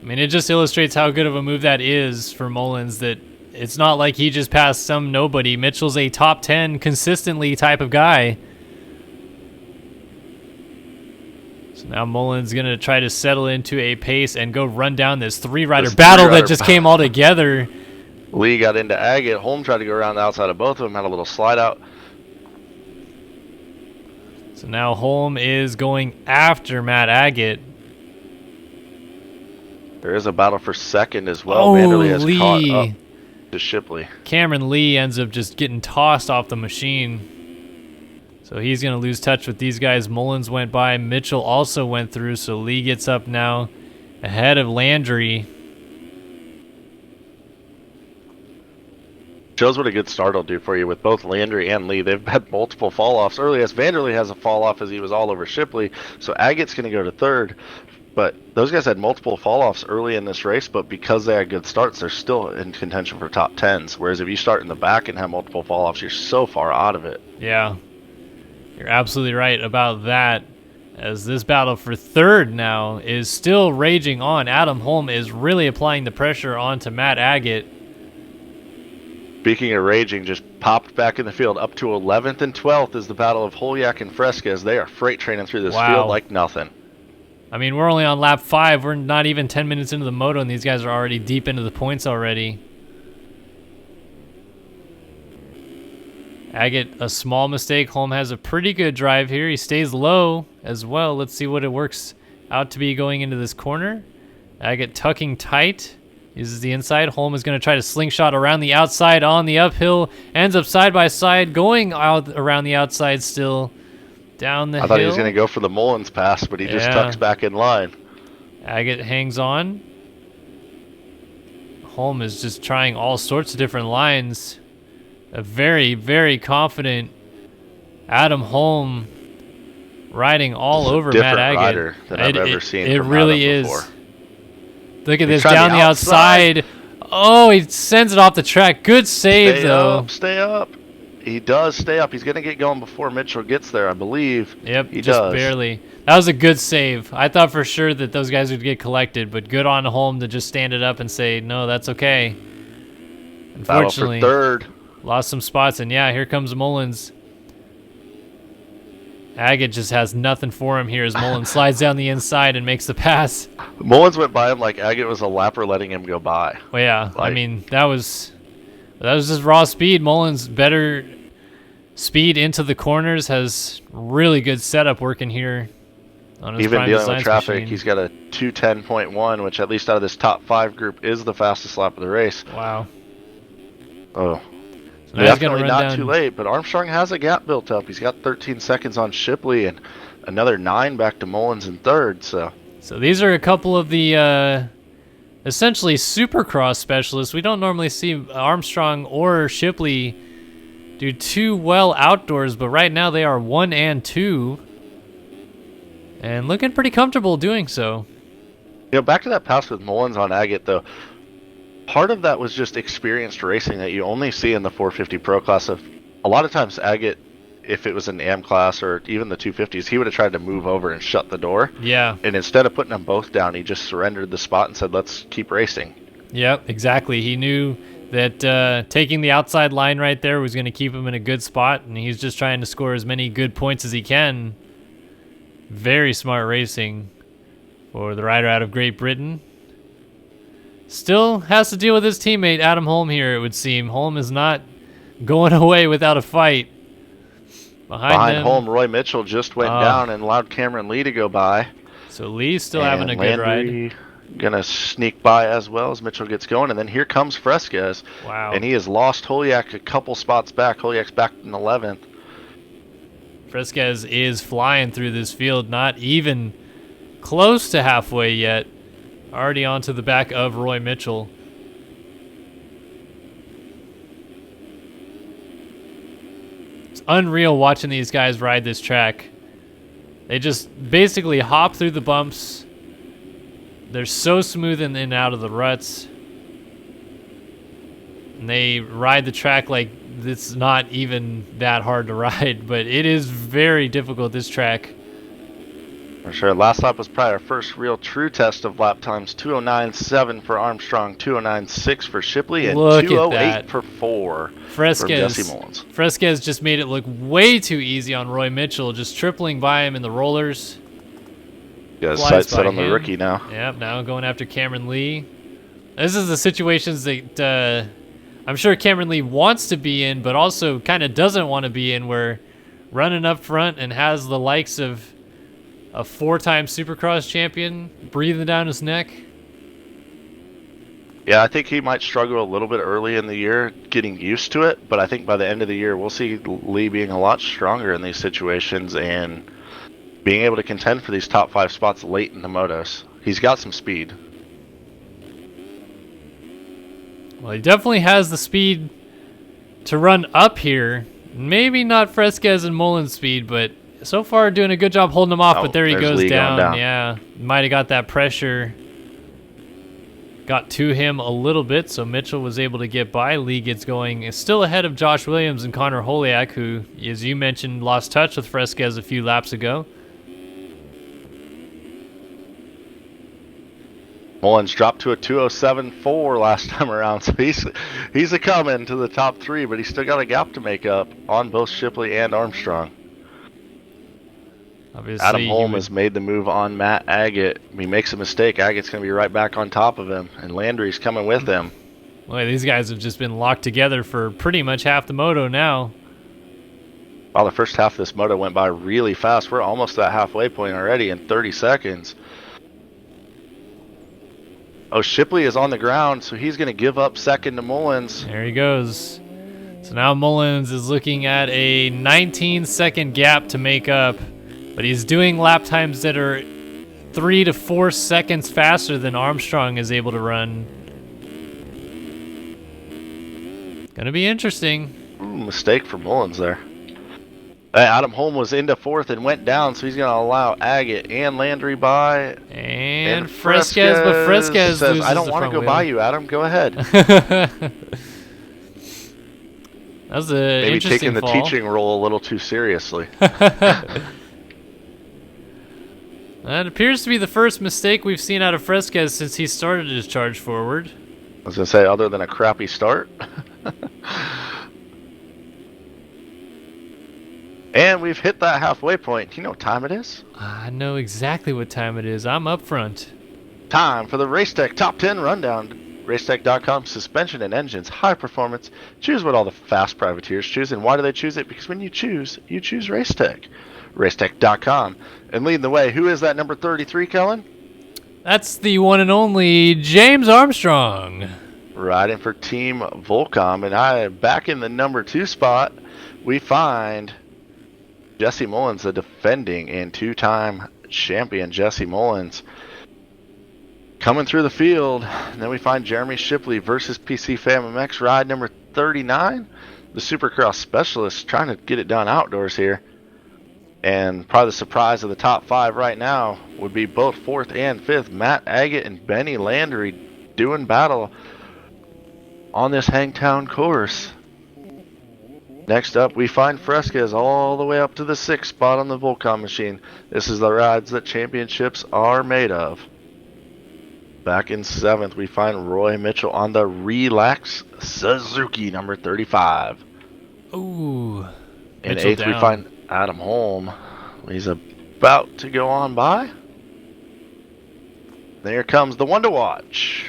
I mean, it just illustrates how good of a move that is for Mullins, that it's not like he just passed some nobody. Mitchell's a top 10 consistently type of guy. So now Mullins going to try to settle into a pace and go run down this three-rider battle that just came all together. Lee got into Agate. Holm tried to go around the outside of both of them, had a little slide out. So now Holm is going after Matt Agate. There is a battle for second as well. Oh, Vanderlee has Lee. caught up to Shipley. Cameron Lee ends up just getting tossed off the machine. So he's going to lose touch with these guys. Mullins went by. Mitchell also went through. So Lee gets up now ahead of Landry. Shows what a good start will do for you with both Landry and Lee. They've had multiple fall-offs early, as Vanderlee has a fall-off as he was all over Shipley. So Agate's going to go to third. But those guys had multiple fall-offs early in this race, but because they had good starts, they're still in contention for top 10s. Whereas if you start in the back and have multiple fall-offs, you're so far out of it. Yeah, you're absolutely right about that. As this battle for third now is still raging on. Adam Holm is really applying the pressure onto Matt Agate. Speaking of raging, just popped back in the field. Up to 11th and 12th is the battle of Holyak and Fresquez. They are freight training through this field like nothing. I mean, we're only on lap 5. We're not even 10 minutes into the moto, and these guys are already deep into the points already. Agate, a small mistake. Holm has a pretty good drive here. He stays low as well. Let's see what it works out to be going into this corner. Agate tucking tight. Uses the inside. Holm is going to try to slingshot around the outside on the uphill. Ends up side by side, going out around the outside still. Down the hill. I thought he was going to go for the Mullins pass, but he just tucks back in line. Agate hangs on. Holm is just trying all sorts of different lines. A very, very confident Adam Holm riding all over Matt Agate. Rider than I've ever seen. It really is. Before. Look at this down the outside. Oh, he sends it off the track. Good save, though. Stay up. He does stay up. He's going to get going before Mitchell gets there, I believe. Yep, he just barely. That was a good save. I thought for sure that those guys would get collected, but good on Holm to just stand it up and say, no, that's okay. Unfortunately, battle for third. Lost some spots, and yeah, here comes Mullins. Agate just has nothing for him here as Mullins slides down the inside and makes the pass. Mullins went by him like Agate was a lapper letting him go by. Well, yeah, I mean, that was just raw speed. Mullins better speed into the corners, has really good setup working here on his even Prime dealing Designs with traffic, machine. He's got a 2:10.1, which at least out of this top 5 group is the fastest lap of the race. Wow. Oh. So now he's definitely gonna run not down. Too late, but Armstrong has a gap built up. He's got 13 seconds on Shipley and another 9 back to Mullins in third. So these are a couple of the essentially supercross specialists. We don't normally see Armstrong or Shipley do too well outdoors, but right now they are 1 and 2 and looking pretty comfortable doing so. You know, back to that pass with Mullins on Agate, though, part of that was just experienced racing that you only see in the 450 Pro class. Of a lot of times Agate, if it was an AM class or even the 250s, he would have tried to move over and shut the door. Yeah. And instead of putting them both down, he just surrendered the spot and said, let's keep racing. Yep, exactly. He knew that taking the outside line right there was going to keep him in a good spot, and he's just trying to score as many good points as he can. Very smart racing for the rider out of Great Britain. Still has to deal with his teammate, Adam Holm, here, it would seem. Holm is not going away without a fight. Behind them, Holm, Roy Mitchell just went down and allowed Cameron Lee to go by. So Lee's still having a good ride. Gonna sneak by as well as Mitchell gets going, and then here comes Fresquez. Wow. And he has lost Holyak a couple spots back. Holyak's back in 11th. Fresquez is flying through this field, not even close to halfway yet. Already onto the back of Roy Mitchell. It's unreal watching these guys ride this track. They just basically hop through the bumps. They're so smooth in and out of the ruts. And they ride the track like it's not even that hard to ride, but it is very difficult, this track. For sure. Last lap was probably our first real true test of lap times. 209.7 for Armstrong, 209.6 for Shipley, and Look at 208 that. for 4 from Jesse Mullins. Fresquez just made it look way too easy on Roy Mitchell, just tripling by him in the rollers. Yeah, sights set on the rookie now. Yep, now going after Cameron Lee. This is the situations that I'm sure Cameron Lee wants to be in, but also kind of doesn't want to be in, where running up front and has the likes of a 4-time Supercross champion breathing down his neck. Yeah, I think he might struggle a little bit early in the year getting used to it, but I think by the end of the year we'll see Lee being a lot stronger in these situations and being able to contend for these top 5 spots late in the motos. He's got some speed. Well, he definitely has the speed to run up here. Maybe not Fresquez and Mullins' speed, but so far doing a good job holding him off. But there he goes down. Yeah, might have got that pressure. Got to him a little bit, so Mitchell was able to get by. Lee gets going. Is still ahead of Josh Williams and Connor Holiak, who, as you mentioned, lost touch with Fresquez a few laps ago. Mullins dropped to a 207.4 last time around, so he's a coming to the top 3, but he's still got a gap to make up on both Shipley and Armstrong. Obviously, Adam Holm has made the move on Matt Agate. If he makes a mistake, Agate's going to be right back on top of him, and Landry's coming with him. Boy, these guys have just been locked together for pretty much half the moto now. Wow, the first half of this moto went by really fast. We're almost at that halfway point already in 30 seconds. Oh, Shipley is on the ground, so he's going to give up second to Mullins. There he goes. So now Mullins is looking at a 19-second gap to make up, but he's doing lap times that are 3 to 4 seconds faster than Armstrong is able to run. Gonna be interesting. Ooh, mistake for Mullins there. Adam Holm was into 4th and went down, so he's going to allow Agate and Landry by. And Fresquez, but Fresquez says, loses I don't want to go by you, Adam. Go ahead. That was a Maybe interesting taking the fall. teaching role a little too seriously. That appears to be the first mistake we've seen out of Fresquez since he started his charge forward. I was going to say, other than a crappy start. And we've hit that halfway point. You know what time it is? I know exactly what time it is. I'm up front. Time for the Racetech Top 10 Rundown. Racetech.com, suspension and engines, high performance. Choose what all the fast privateers choose. And why do they choose it? Because when you choose Racetech. Racetech.com. And leading the way, who is that number 33, Kellen? That's the one and only James Armstrong. Riding for Team Volcom. And back in the number 2 spot, we find Jesse Mullins, the defending and 2-time champion Jesse Mullins, coming through the field. And then we find Jeremy Shipley versus PC Fam MX, ride number 39. The Supercross specialist trying to get it done outdoors here. And probably the surprise of the top 5 right now would be both 4th and 5th, Matt Agate and Benny Landry doing battle on this Hangtown course. Next up, we find Fresquez all the way up to the 6th spot on the Volcom machine. This is the rides that championships are made of. Back in 7th, we find Roy Mitchell on the Relax Suzuki, number 35. Ooh. In Mitchell 8th, down. we find Adam Holm. He's about to go on by. There comes the one to watch.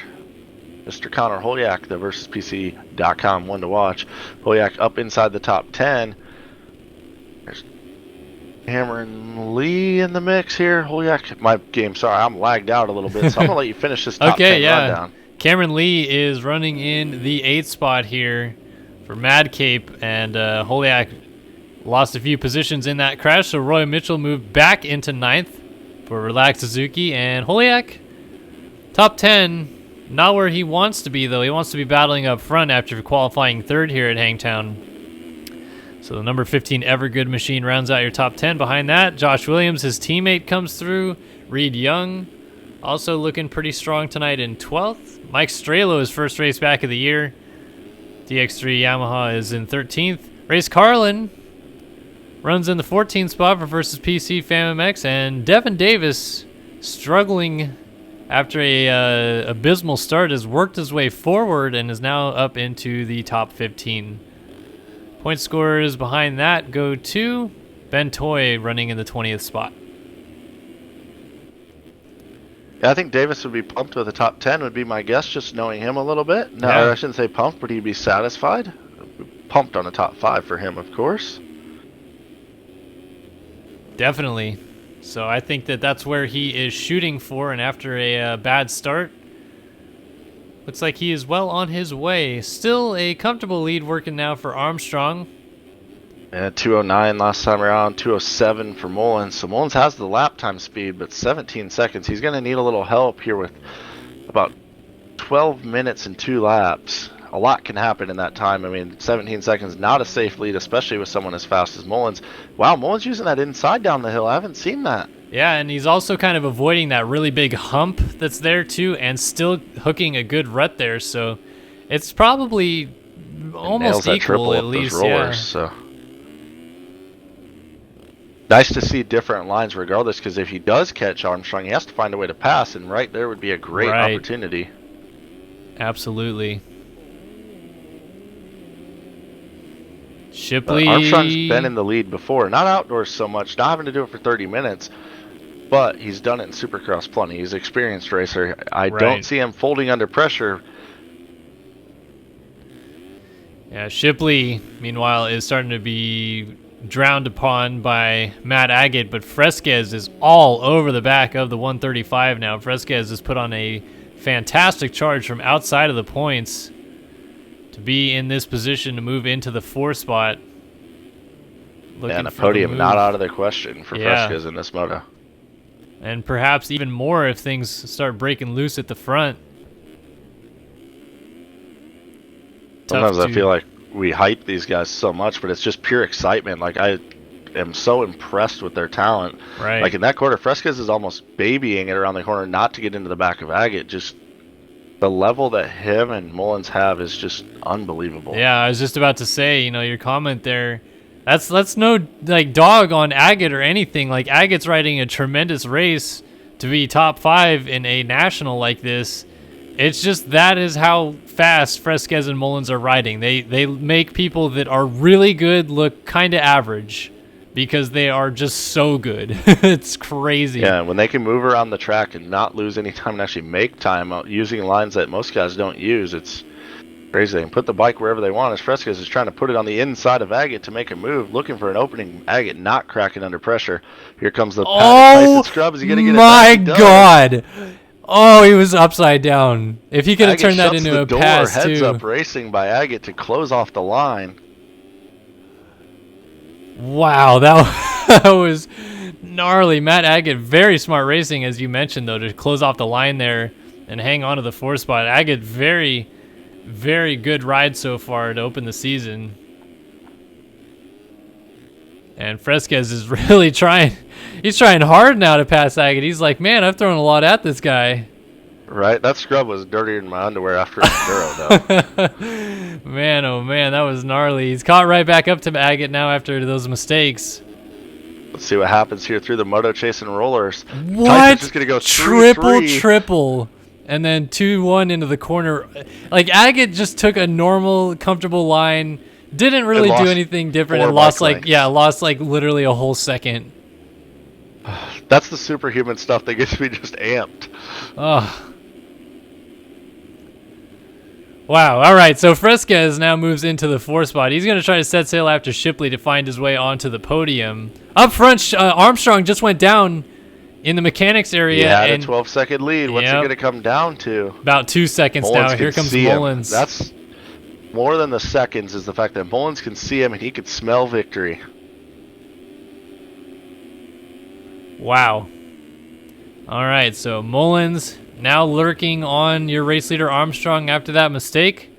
Mr. Connor Holiak, the VersusPC.com one to watch. Holiak up inside the top 10. There's Cameron Lee in the mix here. Holiak, my game, sorry, I'm lagged out a little bit, so I'm going to let you finish this top 10 rundown. Cameron Lee is running in the 8th spot here for Mad Cape, and Holiak lost a few positions in that crash, so Roy Mitchell moved back into 9th for Relax Suzuki, and Holiak, top 10. Not where he wants to be, though. He wants to be battling up front after qualifying 3rd here at Hangtown. So the number 15 Evergood machine rounds out your top 10. Behind that, Josh Williams, his teammate, comes through. Reed Young, also looking pretty strong tonight in 12th. Mike Strelo, his first race back of the year. DX3 Yamaha is in 13th. Race Carlin runs in the 14th spot for versus PC FamMX, and Devin Davis struggling after a abysmal start has worked his way forward and is now up into the top 15. Point scorers behind that go to Ben Toy running in the 20th spot. Yeah, I think Davis would be pumped with a top 10 would be my guess, just knowing him a little bit. No, Yeah. I shouldn't say pumped, but he'd be satisfied. Pumped on a top 5 for him, of course. Definitely. So I think that that's where he is shooting for, and after a bad start, looks like he is well on his way. Still a comfortable lead working now for Armstrong. Yeah, 209 last time around, 207 for Mullins. So Mullins has the lap time speed, but 17 seconds. He's going to need a little help here with about 12 minutes and 2 laps. A lot can happen in that time. I mean, 17 seconds, not a safe lead, especially with someone as fast as Mullins. Wow, Mullins using that inside down the hill. I haven't seen that. Yeah, and he's also kind of avoiding that really big hump that's there too, and still hooking a good rut there. So it's probably almost equal at least. Rollers, yeah. So. Nice to see different lines regardless, because if he does catch Armstrong, he has to find a way to pass, and right there would be a great opportunity. Absolutely. Shipley. Armstrong's been in the lead before, not outdoors so much, not having to do it for 30 minutes, but he's done it in Supercross plenty. He's an experienced racer. I don't see him folding under pressure. Yeah, Shipley, meanwhile, is starting to be drowned upon by Matt Agate, but Fresquez is all over the back of the 135 now. Fresquez has put on a fantastic charge from outside of the points to be in this position to move into the 4 spot. And a podium not out of the question for Fresquez in this moto. And perhaps even more if things start breaking loose at the front. Sometimes I feel like we hype these guys so much, but it's just pure excitement. Like, I am so impressed with their talent. Right. Like in that corner, Fresquez is almost babying it around the corner not to get into the back of Agate. Just the level that him and Mullins have is just unbelievable. Yeah, I was just about to say, you know, your comment there, that's no like dog on Agate or anything. Like, Agate's riding a tremendous race to be top 5 in a national like this. It's just that is how fast Fresquez and Mullins are riding. They make people that are really good look kind of average because they are just so good. It's crazy. Yeah, when they can move around the track and not lose any time and actually make time using lines that most guys don't use, it's crazy. They can put the bike wherever they want. As Fresquez is trying to put it on the inside of Agate to make a move, looking for an opening. Agate not cracking under pressure. Here comes the Tyson Scrub. Is he going to get it back? My God. Oh, he was upside down. If he could have turned that into a pass, too. Heads up racing by Agate to close off the line. Wow, that was gnarly. Matt Agate, very smart racing, as you mentioned, though, to close off the line there and hang on to the 4 spot. Agate, very, very good ride so far to open the season. And Fresquez is really trying. He's trying hard now to pass Agate. He's like, man, I've thrown a lot at this guy. Right, that scrub was dirtier than my underwear after Enduro, though. Man, oh man, that was gnarly. He's caught right back up to Agate now after those mistakes. Let's see what happens here through the moto chase and rollers. What? Tyson's just gonna go Triple, and then 2-1 into the corner. Like, Agate just took a normal, comfortable line, didn't really do anything different, and lost like literally a whole second. That's the superhuman stuff that gets me just amped. Oh. Wow, all right, so Fresquez now moves into the 4 spot. He's going to try to set sail after Shipley to find his way onto the podium. Up front, Armstrong just went down in the mechanics area. He had a 12-second lead. What's it going to come down to? About 2 seconds now. Here comes Mullins. That's more than the seconds is the fact that Mullins can see him and he could smell victory. Wow. All right, so Mullins now lurking on your race leader Armstrong after that mistake.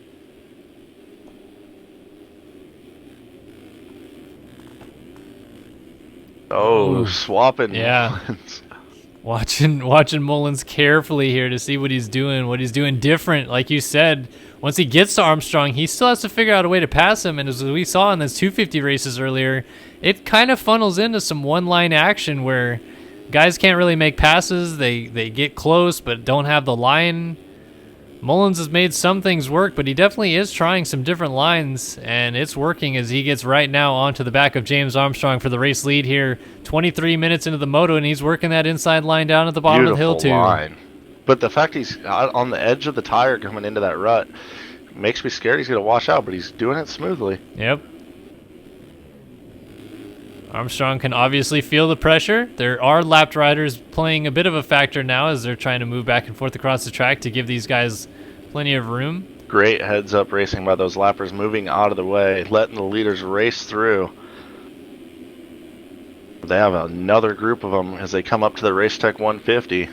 Oh, swapping. Yeah. Watching Mullins carefully here to see what he's doing different. Like you said, once he gets to Armstrong, he still has to figure out a way to pass him. And as we saw in those 250 races earlier, it kind of funnels into some one-line action where guys can't really make passes. They get close but don't have the line. Mullins has made some things work, but he definitely is trying some different lines, and it's working as he gets right now onto the back of James Armstrong for the race lead here. 23 minutes into the moto, and he's working that inside line down at the bottom of the hill too. Line. But the fact he's on the edge of the tire coming into that rut makes me scared he's going to wash out, but he's doing it smoothly. Yep. Armstrong can obviously feel the pressure. There are lapped riders playing a bit of a factor now as they're trying to move back and forth across the track to give these guys plenty of room. Great heads-up racing by those lappers, moving out of the way, letting the leaders race through. They have another group of them as they come up to the Racetech 150.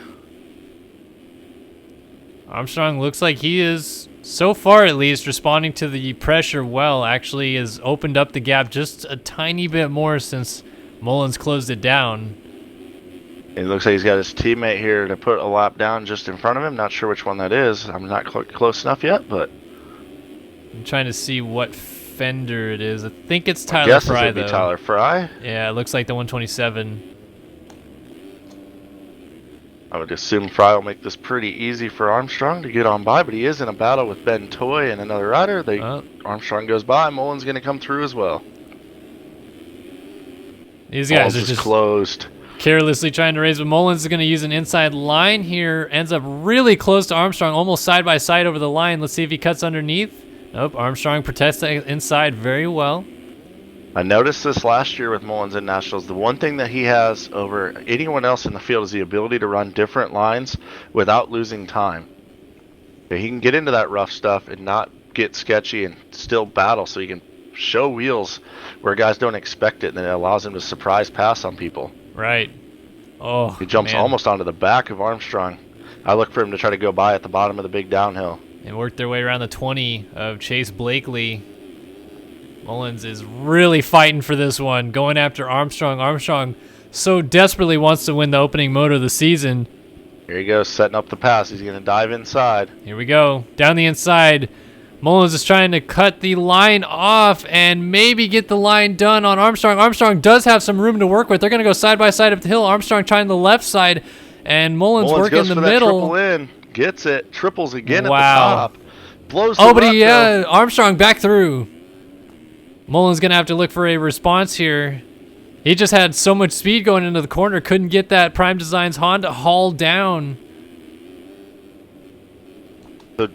Armstrong looks like he is, so far at least, responding to the pressure well. Actually has opened up the gap just a tiny bit more since Mullins closed it down. It looks like he's got his teammate here to put a lap down just in front of him. Not sure which one that is. I'm not close enough yet, but I'm trying to see what fender it is. I think it's Tyler Fry, it'd be Tyler Fry. Yeah, it looks like the 127. I would assume Fry will make this pretty easy for Armstrong to get on by, but he is in a battle with Ben Toy and another rider. Armstrong goes by. Mullins going to come through as well. These guys are just closed. Carelessly trying to raise, but Mullins is going to use an inside line here. Ends up really close to Armstrong, almost side by side over the line. Let's see if he cuts underneath. Nope, Armstrong protects the inside very well. I noticed this last year with Mullins in Nationals. The one thing that he has over anyone else in the field is the ability to run different lines without losing time. He can get into that rough stuff and not get sketchy and still battle, so he can show wheels where guys don't expect it, and then it allows him to surprise pass on people. Right. Oh, he jumps almost onto the back of Armstrong. I look for him to try to go by at the bottom of the big downhill. And work their way around the 20 of Chase Blakely. Mullins is really fighting for this one, going after Armstrong. Armstrong so desperately wants to win the opening moto of the season. Here he goes, setting up the pass. He's going to dive inside. Here we go. Down the inside. Mullins is trying to cut the line off and maybe get the line done on Armstrong. Armstrong does have some room to work with. They're going to go side by side up the hill. Armstrong trying the left side, and Mullins working goes the for middle. That triple in, gets it, triples again at the top. Blows the but Armstrong back through. Mullins going to have to look for a response here. He just had so much speed going into the corner, couldn't get that Prime Designs Honda hauled down. So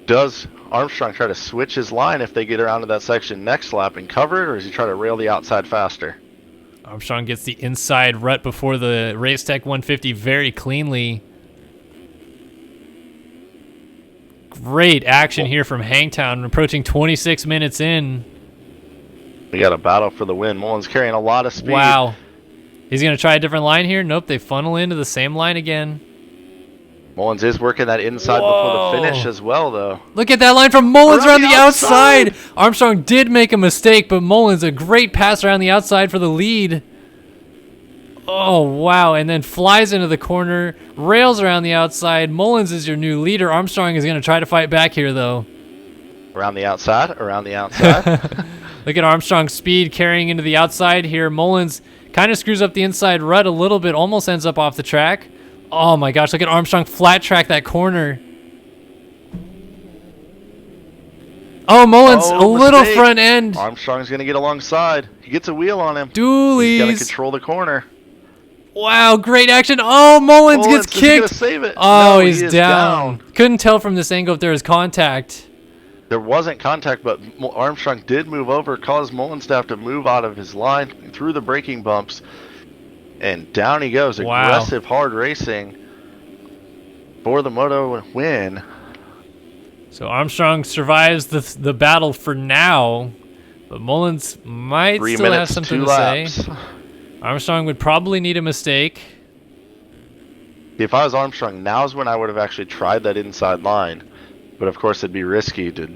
does Armstrong try to switch his line if they get around to that section next lap and cover it, or does he try to rail the outside faster? Armstrong gets the inside rut before the Racetech 150 very cleanly. Great action here from Hangtown, approaching 26 minutes in. We got a battle for the win. Mullins carrying a lot of speed. Wow. He's going to try a different line here. Nope, they funnel into the same line again. Mullins is working that inside before the finish as well, though. Look at that line from Mullins around the outside. Armstrong did make a mistake, but Mullins, a great pass around the outside for the lead. Oh, wow. And then flies into the corner, rails around the outside. Mullins is your new leader. Armstrong is going to try to fight back here, though. Around the outside, around the outside. Look at Armstrong's speed carrying into the outside here. Mullins kind of screws up the inside rut a little bit, almost ends up off the track. Oh my gosh, look at Armstrong flat track that corner. Oh, Mullins, a little front end. Armstrong's going to get alongside. He gets a wheel on him. Doolies. He's got to control the corner. Wow, great action. Oh, Mullins gets kicked. He's going to save it. Oh, no, he's down. Couldn't tell from this angle if there was contact. There wasn't contact, but Armstrong did move over, caused Mullins to have to move out of his line through the braking bumps. And down he goes. Wow. Aggressive, hard racing for the moto win. So Armstrong survives the battle for now, but Mullins might still have something to say. Armstrong would probably need a mistake. If I was Armstrong, now's when I would have actually tried that inside line. But of course it'd be risky to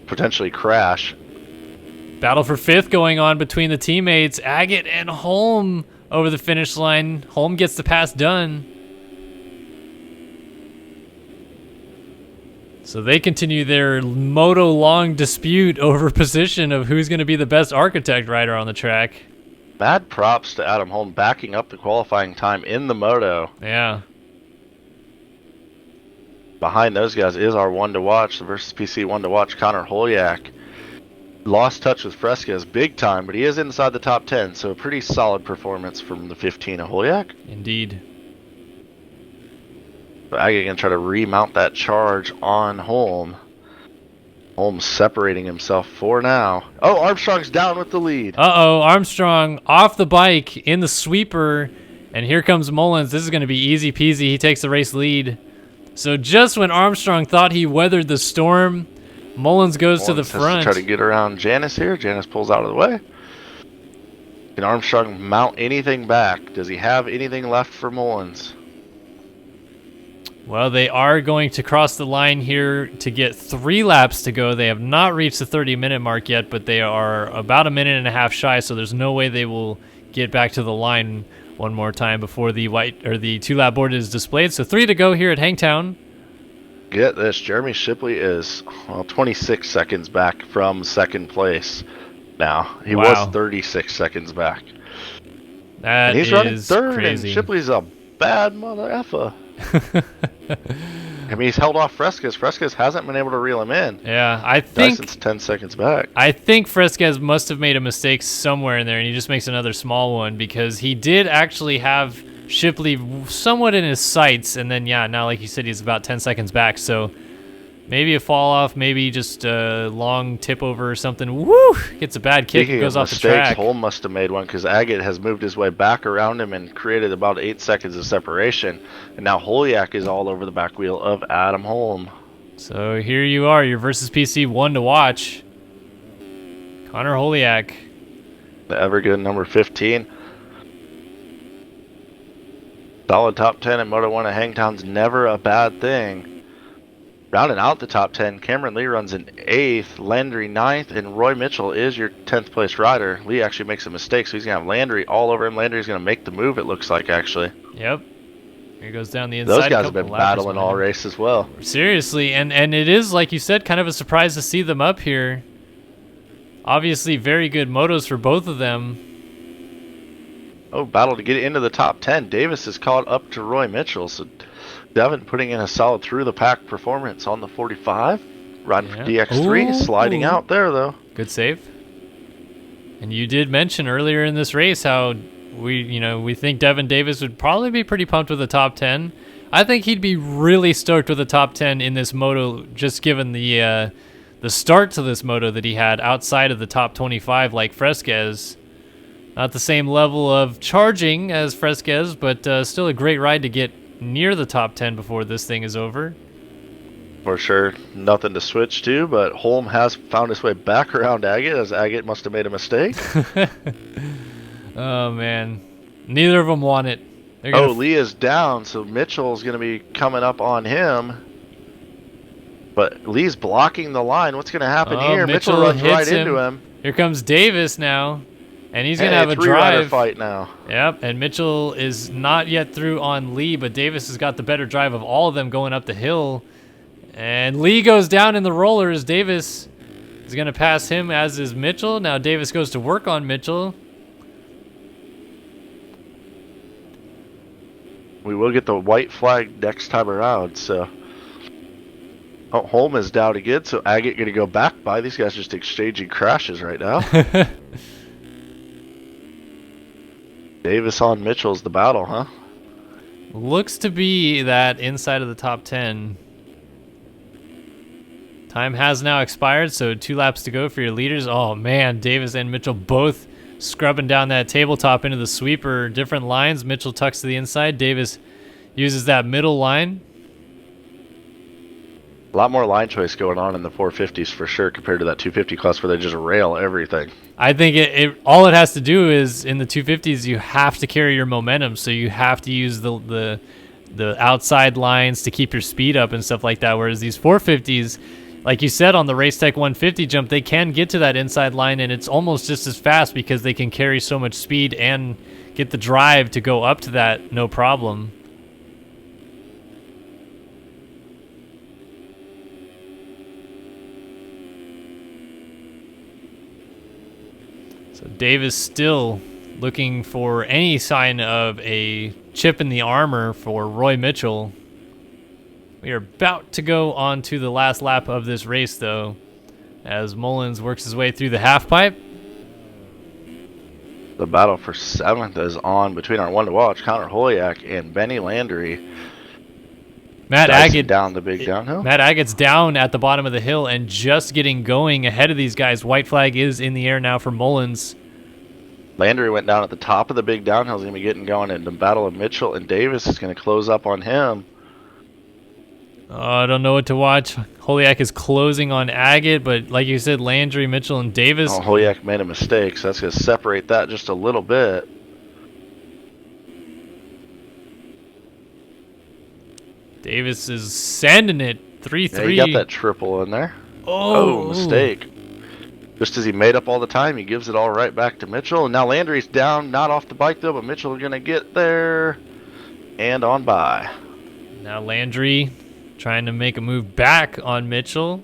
potentially crash. Battle for fifth going on between the teammates, Agate and Holm over the finish line. Holm gets the pass done. So they continue their moto long dispute over position of who's going to be the best architect rider on the track. Mad props to Adam Holm backing up the qualifying time in the moto. Yeah. Behind those guys is our one to watch, the versus PC one to watch, Connor Holyak. Lost touch with Fresquez big time, but he is inside the top 10, so a pretty solid performance from the 15 of Holyak. Indeed. But Agate gonna try to remount that charge on Holm. Holm separating himself for now. Oh, Armstrong's down with the lead. Uh-oh, Armstrong off the bike in the sweeper, and here comes Mullins. This is going to be easy peasy. He takes the race lead. So just when Armstrong thought he weathered the storm, Mullins goes to the front. Has to try to get around Janice here. Janice pulls out of the way. Can Armstrong mount anything back? Does he have anything left for Mullins? Well, they are going to cross the line here to get 3 laps to go. They have not reached the 30-minute mark yet, but they are about a minute and a half shy, so there's no way they will get back to the line one more time before the the 2-lap board is displayed. So 3 to go here at Hangtown. Get this, Jeremy Shipley is 26 seconds back from second place now. He was 36 seconds back. That and he's running third, crazy. And Shipley's a bad mother effer. I mean, he's held off Fresquez. Fresquez hasn't been able to reel him in. Yeah, I think Dyson's 10 seconds back. I think Fresquez must have made a mistake somewhere in there, and he just makes another small one because he did actually have Shipley somewhat in his sights, and then now like you said, he's about 10 seconds back. So maybe a fall off, maybe just a long tip over or something. Woo! Gets a bad kick and goes off the track. Holm must have made one because Agate has moved his way back around him and created about 8 seconds of separation. And now Holyak is all over the back wheel of Adam Holm. So here you are, your versus PC one to watch. Connor Holyak. The ever good number 15. Solid top 10 in Moto 1 at Hangtown's never a bad thing. Rounding out the top 10, Cameron Lee runs in 8th, Landry 9th, and Roy Mitchell is your 10th place rider. Lee actually makes a mistake, so he's going to have Landry all over him. Landry's going to make the move, it looks like, actually. Yep. Here goes down the inside. Those guys have been battling all race as well. Seriously, and it is, like you said, kind of a surprise to see them up here. Obviously, very good motos for both of them. Oh, battle to get into the top 10. Davis is caught up to Roy Mitchell, so Devin putting in a solid through-the-pack performance on the 45. Riding for DX3, sliding out there, though. Good save. And you did mention earlier in this race how we think Devin Davis would probably be pretty pumped with the top 10. I think he'd be really stoked with the top 10 in this moto, just given the start to this moto that he had outside of the top 25 like Fresquez. Not the same level of charging as Fresquez, but still a great ride to get near the top 10 before this thing is over. For sure, nothing to switch to, but Holm has found his way back around Agate, as Agate must have made a mistake. Oh, man. Neither of them want it. Lee is down, so Mitchell's going to be coming up on him. But Lee's blocking the line. What's going to happen here? Mitchell runs right into him. Here comes Davis now. And he's going to have a drive. Fight now. Yep, and Mitchell is not yet through on Lee, but Davis has got the better drive of all of them going up the hill. And Lee goes down in the rollers. Davis is going to pass him, as is Mitchell. Now Davis goes to work on Mitchell. We will get the white flag next time around, so... Oh, Holm is down again, so Agate going to go back by. These guys just exchanging crashes right now. Davis on Mitchell's the battle, huh? Looks to be that inside of the top 10. Time has now expired, so 2 laps to go for your leaders. Oh, man, Davis and Mitchell both scrubbing down that tabletop into the sweeper. Different lines. Mitchell tucks to the inside. Davis uses that middle line. A lot more line choice going on in the 450s for sure compared to that 250 class where they just rail everything. I think all it has to do is in the 250s you have to carry your momentum, so you have to use the outside lines to keep your speed up and stuff like that. Whereas these 450s, like you said on the Racetech 150 jump, they can get to that inside line and it's almost just as fast because they can carry so much speed and get the drive to go up to that no problem. So Davis still looking for any sign of a chip in the armor for Roy Mitchell. We are about to go on to the last lap of this race, though, as Mullins works his way through the half pipe. The battle for 7th is on between our one to watch, Connor Holyak and Benny Landry. Matt Agate down the big downhill. Matt Agate's down at the bottom of the hill and just getting going ahead of these guys. White flag is in the air now for Mullins. Landry went down at the top of the big downhill. He's going to be getting going, and the battle of Mitchell and Davis is going to close up on him. Oh, I don't know what to watch. Holyak is closing on Agate, but like you said, Landry, Mitchell, and Davis. Oh, Holyak made a mistake, so that's going to separate that just a little bit. Davis is sending it 3-3. Yeah, he got that triple in there. Oh, mistake. Just as he made up all the time, he gives it all right back to Mitchell. And now Landry's down, not off the bike though, but Mitchell is going to get there and on by. Now Landry trying to make a move back on Mitchell.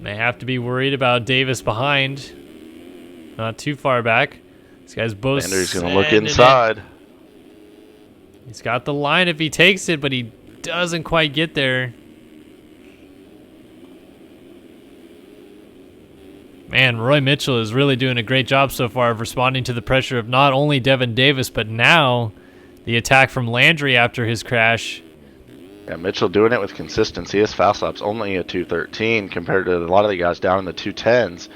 May have to be worried about Davis behind. Not too far back. These guys both. Landry's going to look inside. He's got the line if he takes it, but he doesn't quite get there. Man, Roy Mitchell is really doing a great job so far of responding to the pressure of not only Devin Davis, but now the attack from Landry after his crash. Yeah, Mitchell doing it with consistency. His fast lap's only a 2:13 compared to a lot of the guys down in the 2:10s.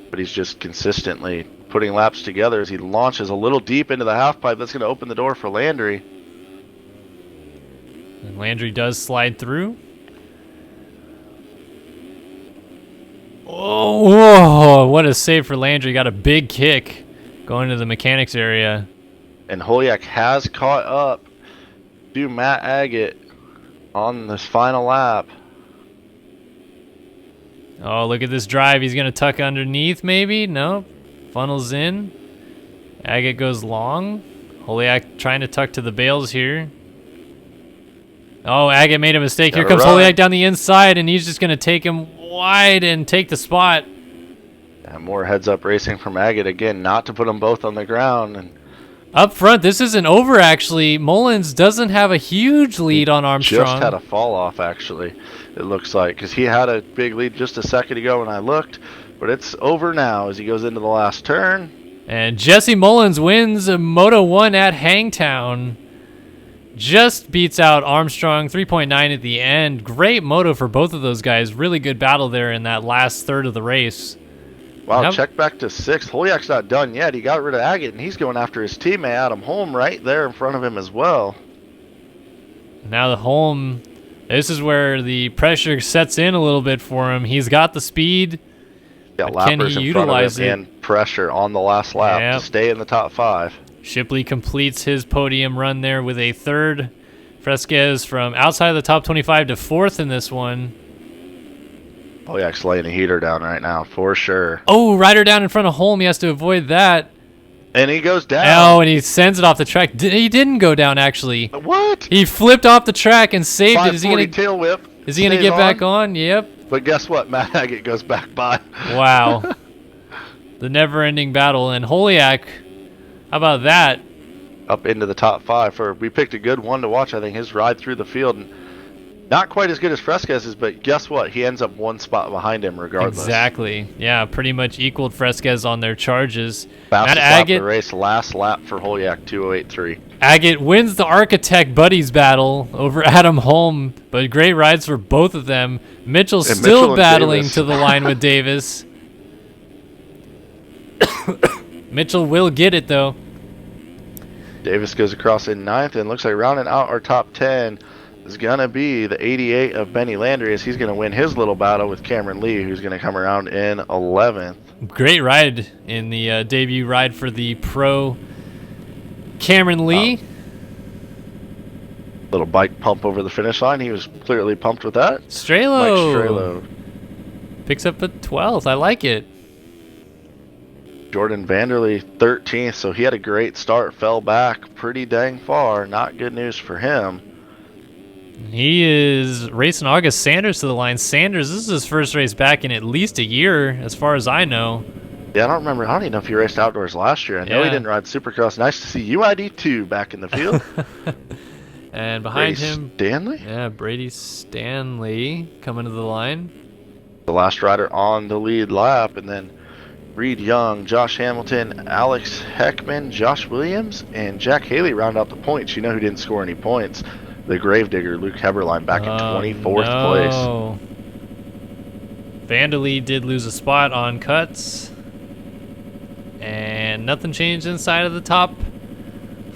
But he's just consistently putting laps together as he launches a little deep into the half pipe. That's going to open the door for Landry. And Landry does slide through. Oh, whoa, what a save for Landry. Got a big kick going to the mechanics area. And Holyak has caught up to Matt Agate on this final lap. Oh, look at this drive. He's going to tuck underneath maybe. Nope. Funnels in. Agate goes long. Holyak trying to tuck to the bales here. Oh, Agate made a mistake. Here comes Holyak down the inside, and he's just going to take him wide and take the spot. And more heads-up racing from Agate again, not to put them both on the ground. And up front, this isn't over, actually. Mullins doesn't have a huge lead on Armstrong. Just had a fall-off, actually, it looks like, because he had a big lead just a second ago when I looked. But it's over now as he goes into the last turn. And Jesse Mullins wins Moto 1 at Hangtown. Just beats out Armstrong, 3.9 at the end. Great moto for both of those guys. Really good battle there in that last third of the race. Wow, check back to 6th. Holyak's not done yet. He got rid of Agate, and he's going after his teammate Adam Holm right there in front of him as well. Now the Holm, this is where the pressure sets in a little bit for him. He's got the speed. Yeah, lappers in front of him and pressure on the last lap to stay in the top 5. Shipley completes his podium run there with a third. Fresquez from outside of the top 25 to 4th in this one. Holyak's laying a heater down right now, for sure. Oh, rider down in front of Holm. He has to avoid that. And he goes down. Oh, and he sends it off the track. He didn't go down, actually. What? He flipped off the track and saved it. Is he gonna tail whip? Is he gonna get back on? Yep. But guess what? Matt Agate goes back by. Wow. The never-ending battle. And Holyak, how about that? Up into the top 5. We picked a good one to watch. I think his ride through the field. Not quite as good as Fresquez's, but guess what? He ends up one spot behind him regardless. Exactly. Yeah, pretty much equaled Fresquez on their charges. Fastest lap of the race, last lap for Holyak, 2:08.3. Agate wins the Architect Buddies battle over Adam Holm, but great rides for both of them. Mitchell's still battling to the line with Davis. Mitchell will get it, though. Davis goes across in 9th, and looks like rounding out our top 10 is going to be the 88 of Benny Landry, as he's going to win his little battle with Cameron Lee, who's going to come around in 11th. Great ride in the debut ride for the pro Cameron Lee. Little bike pump over the finish line. He was clearly pumped with that. Strelo picks up a 12th. I like it. Jordan Vanderlee 13th, so he had a great start, fell back pretty dang far. Not good news for him. He is racing August Sanders to the line. Sanders, this is his first race back in at least a year, as far as I know. Yeah, I don't remember. I don't even know if he raced outdoors last year. I know he Yeah. didn't ride Supercross. Nice to see UID2 back in the field. And behind Brady him, Stanley? yeah, Brady Stanley coming to the line. The last rider on the lead lap, and then Reed Young, Josh Hamilton, Alex Heckman, Josh Williams, and Jack Haley round out the points. You know who didn't score any points? The Gravedigger, Luke Heberlein, back in 24th place. No. Vanderlee did lose a spot on cuts. And nothing changed inside of the top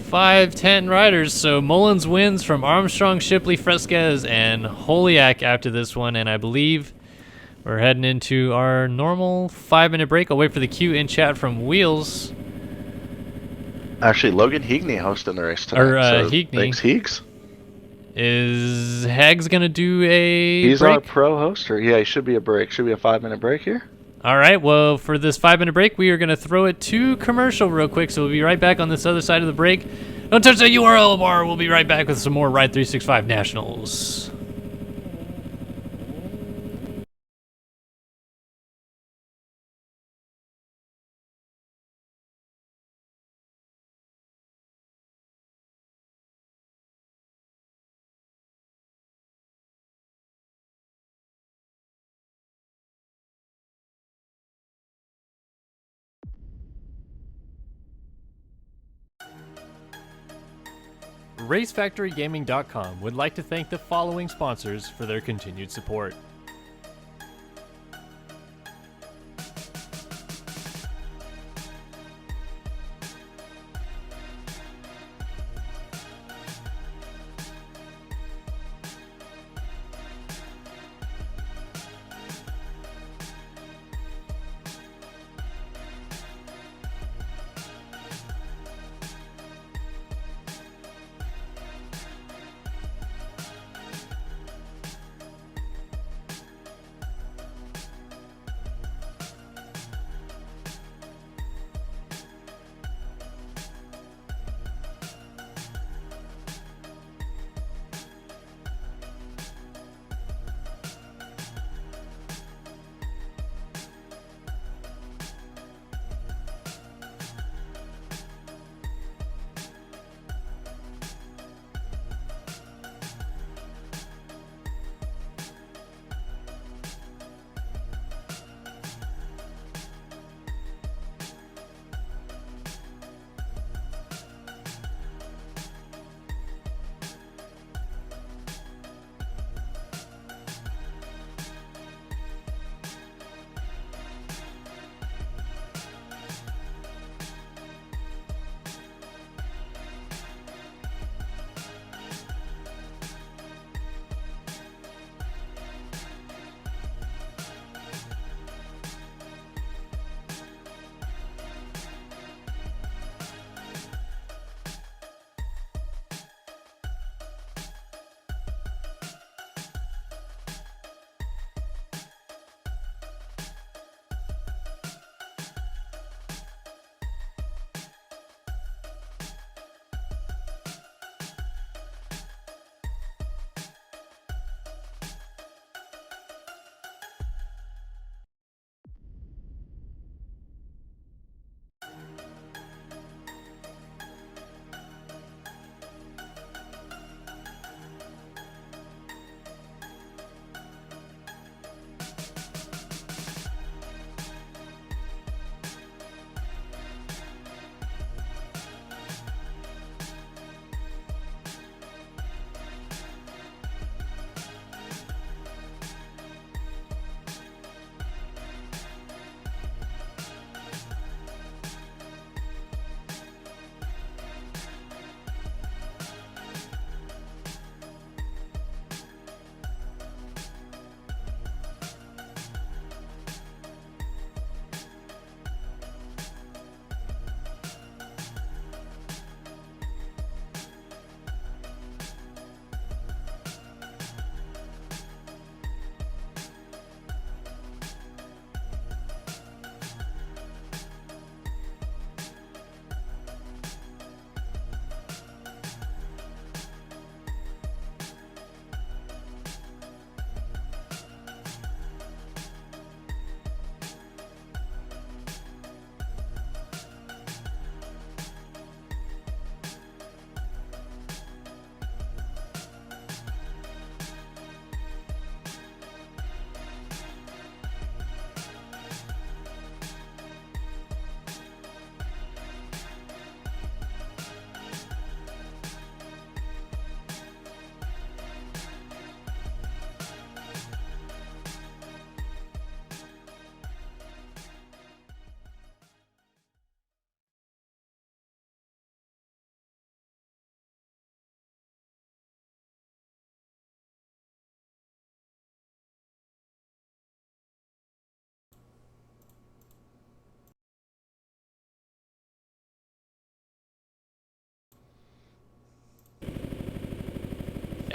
5-10 riders. So Mullins wins from Armstrong, Shipley, Fresquez, and Holiak after this one. And I believe we're heading into our normal 5-minute break. I'll wait for the cue in chat from Wheels. Actually, Logan Heagney hosting the race tonight. Heagney. Thanks, Heags. Is Hags going to do a He's break? our pro hoster. Yeah, he should be a break. Should be a 5-minute break here. All right, well, for this 5-minute break, we are going to throw it to commercial real quick, so we'll be right back on this other side of the break. Don't touch that URL bar. We'll be right back with some more Ride 365 Nationals. RaceFactoryGaming.com would like to thank the following sponsors for their continued support.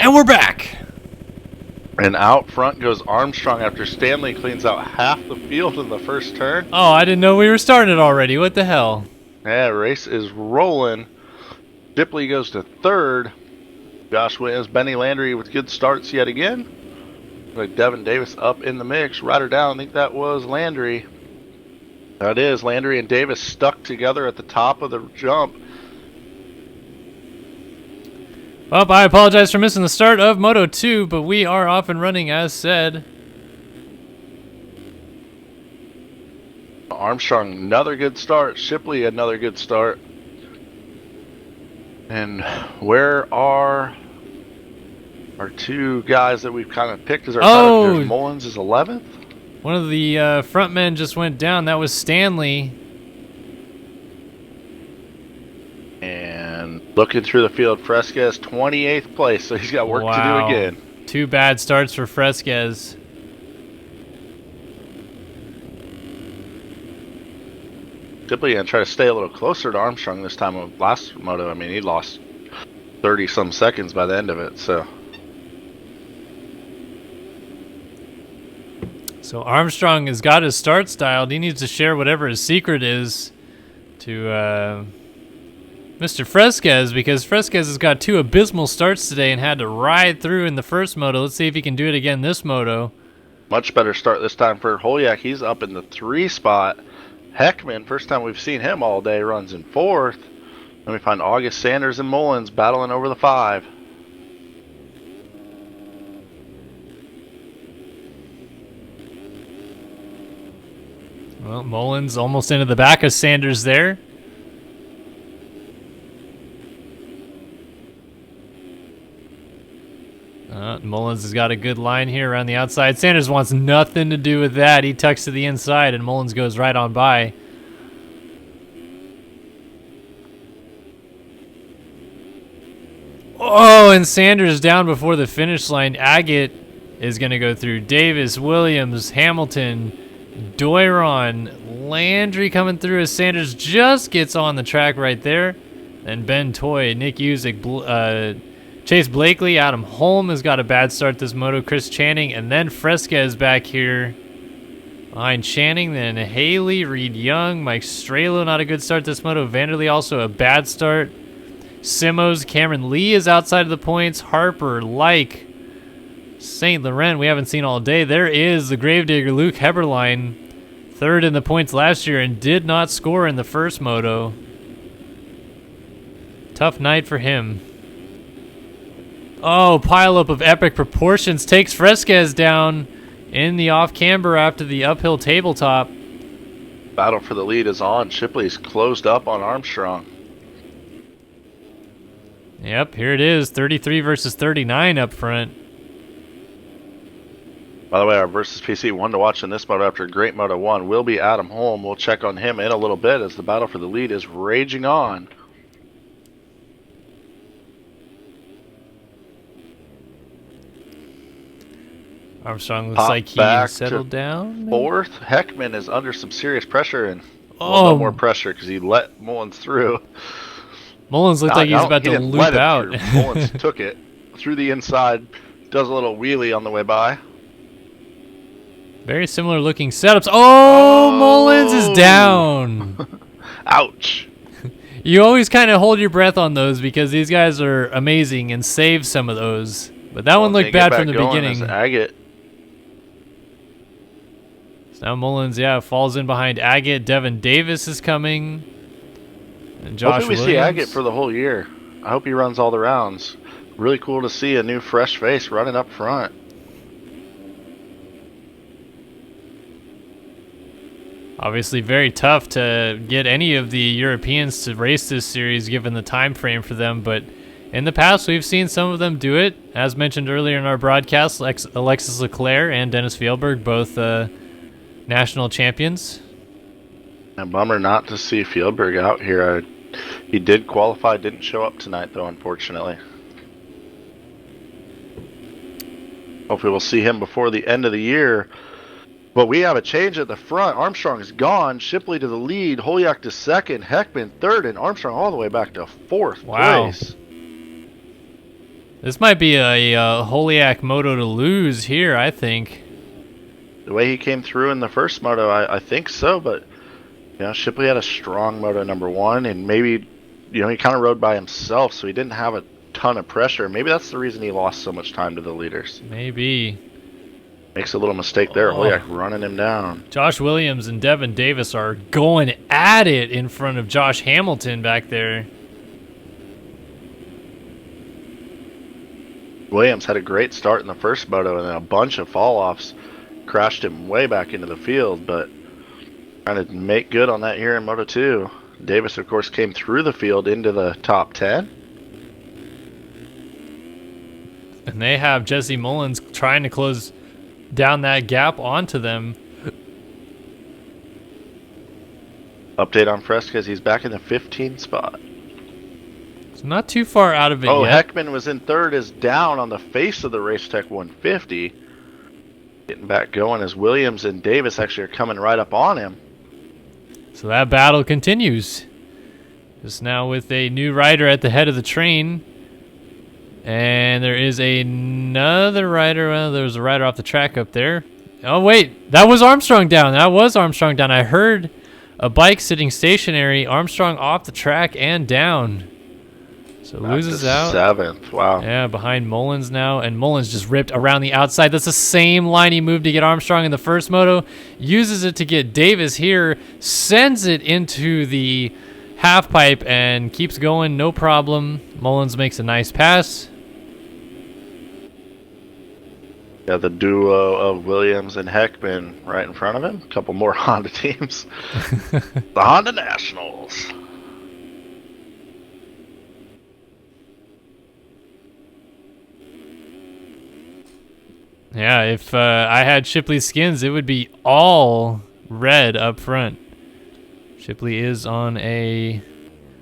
And we're back. And out front goes Armstrong after Stanley cleans out half the field in the first turn. Oh, I didn't know we were starting it already. What the hell? Yeah, race is rolling. Shipley goes to third. Josh Williams, Benny Landry with good starts yet again. Like Devin Davis up in the mix. Rider down, I think that was Landry. That is. Landry and Davis stuck together at the top of the jump. Well, I apologize for missing the start of Moto 2, but we are off and running as said. Armstrong, another good start. Shipley, another good start. And where are our two guys that we've kind of picked as our Oh! Mullins is 11th. One of the front men just went down. That was Stanley. And looking through the field, Fresquez 28th place, so he's got work to do again. 2 bad starts for Fresquez. Shipley gonna try to stay a little closer to Armstrong this time of last moto. I mean, he lost 30-some seconds by the end of it, so. So Armstrong has got his starts dialed. He needs to share whatever his secret is to Mr. Fresquez, because Fresquez has got 2 abysmal starts today and had to ride through in the first moto. Let's see if he can do it again this moto. Much better start this time for Holyak. He's up in the 3 spot. Heckman, first time we've seen him all day, runs in 4th. Then we find August, Sanders, and Mullins battling over the 5. Well, Mullins almost into the back of Sanders there. Mullins has got a good line here around the outside. Sanders wants nothing to do with that. He tucks to the inside, and Mullins goes right on by. Oh, and Sanders down before the finish line. Agate is going to go through. Davis, Williams, Hamilton, Doiron, Landry coming through as Sanders just gets on the track right there. And Ben Toy, Nick Usick, Chase Blakely, Adam Holm has got a bad start this moto. Chris Channing, and then Fresquez back here behind Channing. Then Haley, Reed Young, Mike Strelo, not a good start this moto. Vanderlee also a bad start. Simmons, Cameron Lee is outside of the points. Harper, Like, St. Laurent, we haven't seen all day. There is the Gravedigger, Luke Heberlein, 3rd in the points last year and did not score in the first moto. Tough night for him. Oh, pileup of epic proportions takes Fresquez down in the off-camber after the uphill tabletop. Battle for the lead is on. Shipley's closed up on Armstrong. Yep, here it is. 33 versus 39 up front. By the way, our versus PC one to watch in this moto after a great moto 1 will be Adam Holm. We'll check on him in a little bit as the battle for the lead is raging on. Armstrong looks like he's settled down. 4th. Heckman is under some serious pressure and a little more pressure because he let Mullins through. Mullins looked like he was about to loop out. Mullins took it through the inside, does a little wheelie on the way by. Very similar looking setups. Oh, Mullins is down. Ouch. You always kind of hold your breath on those because these guys are amazing and save some of those. But that one looked bad from the beginning. Agate. So now Mullins, falls in behind Agate. Devin Davis is coming. And Josh Hopefully we see Agate for the whole year. I hope he runs all the rounds. Really cool to see a new fresh face running up front. Obviously very tough to get any of the Europeans to race this series given the time frame for them, but in the past we've seen some of them do it. As mentioned earlier in our broadcast, Alexis Leclerc and Dennis Fjellberg, both national champions. A bummer not to see Fjellberg out here. He did qualify, didn't show up tonight though, unfortunately. Hopefully we'll see him before the end of the year. But we have a change at the front. Armstrong is gone. Shipley to the lead. Holyak to 2nd. Heckman 3rd. And Armstrong all the way back to 4th place. This might be a Holiak moto to lose here, I think. The way he came through in the first moto, I think so, but Shipley had a strong moto number 1, and maybe he kind of rode by himself, so he didn't have a ton of pressure. Maybe that's the reason he lost so much time to the leaders. Maybe. Makes a little mistake there. Holiak running him down. Josh Williams and Devin Davis are going at it in front of Josh Hamilton back there. Williams had a great start in the first moto, and then a bunch of fall-offs crashed him way back into the field, but trying to make good on that here in Moto 2. Davis, of course, came through the field into the top 10. And they have Jesse Mullins trying to close down that gap onto them. Update on Fresquez, he's back in the 15th spot. It's not too far out of it yet. Heckman was in third, is down on the face of the Racetech 150. Getting back going as Williams and Davis actually are coming right up on him. So that battle continues. Just now with a new rider at the head of the train. And there is another rider. Well, there's a rider off the track up there. Oh, wait. That was Armstrong down. That was Armstrong down. I heard a bike sitting stationary. Armstrong off the track and down. So loses out. 7th. Wow. Yeah, behind Mullins now. And Mullins just ripped around the outside. That's the same line he moved to get Armstrong in the first moto. Uses it to get Davis here. Sends it into the half pipe and keeps going. No problem. Mullins makes a nice pass. Got the duo of Williams and Heckman right in front of him. A couple more Honda teams. The Honda Nationals. Yeah, if I had Shipley's skins, it would be all red up front. Shipley is on a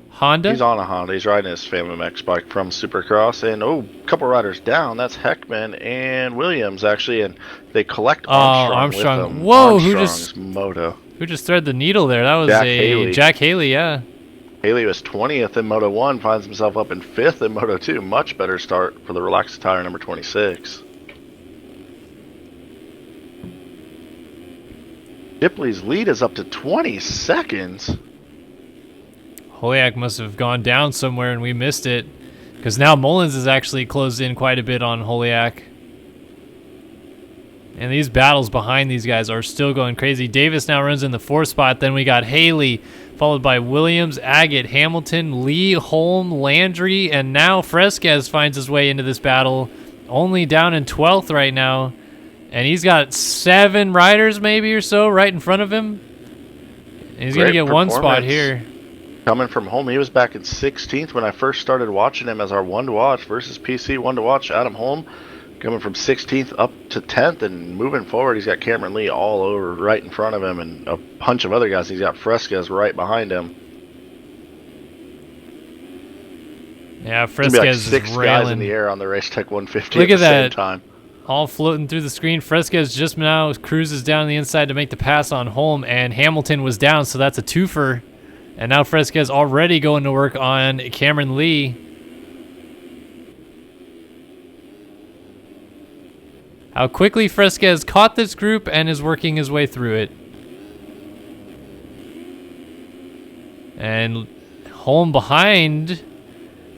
Honda. He's on a Honda. He's riding his Family Max bike from Supercross. And, a couple riders down. That's Heckman and Williams, actually. And they collect Armstrong with them. Whoa, Armstrong's moto. Who just threaded the needle there? That was Jack Haley, yeah. Haley was 20th in Moto 1, finds himself up in 5th in Moto 2. Much better start for the Relaxed Tire number 26. Shipley's lead is up to 20 seconds. Holiak must have gone down somewhere and we missed it. Because now Mullins has actually closed in quite a bit on Holiak. And these battles behind these guys are still going crazy. Davis now runs in the 4th spot. Then we got Haley, followed by Williams, Agate, Hamilton, Lee, Holm, Landry, and now Fresquez finds his way into this battle. Only down in 12th right now. And he's got 7 riders maybe or so right in front of him. And he's going to get one spot here. Coming from home, he was back in 16th when I first started watching him as our one to watch versus PC one to watch. Adam Holm coming from 16th up to 10th and moving forward. He's got Cameron Lee all over right in front of him and a bunch of other guys. He's got Fresquez right behind him. Yeah, Fresquez is like 6 is guys in railing. the air on the Racetech 150 Look at at the that. same time. All floating through the screen. Fresquez just now cruises down the inside to make the pass on Holm, and Hamilton was down, so that's a twofer. And now Fresquez already going to work on Cameron Lee. How quickly Fresquez caught this group and is working his way through it. And Holm behind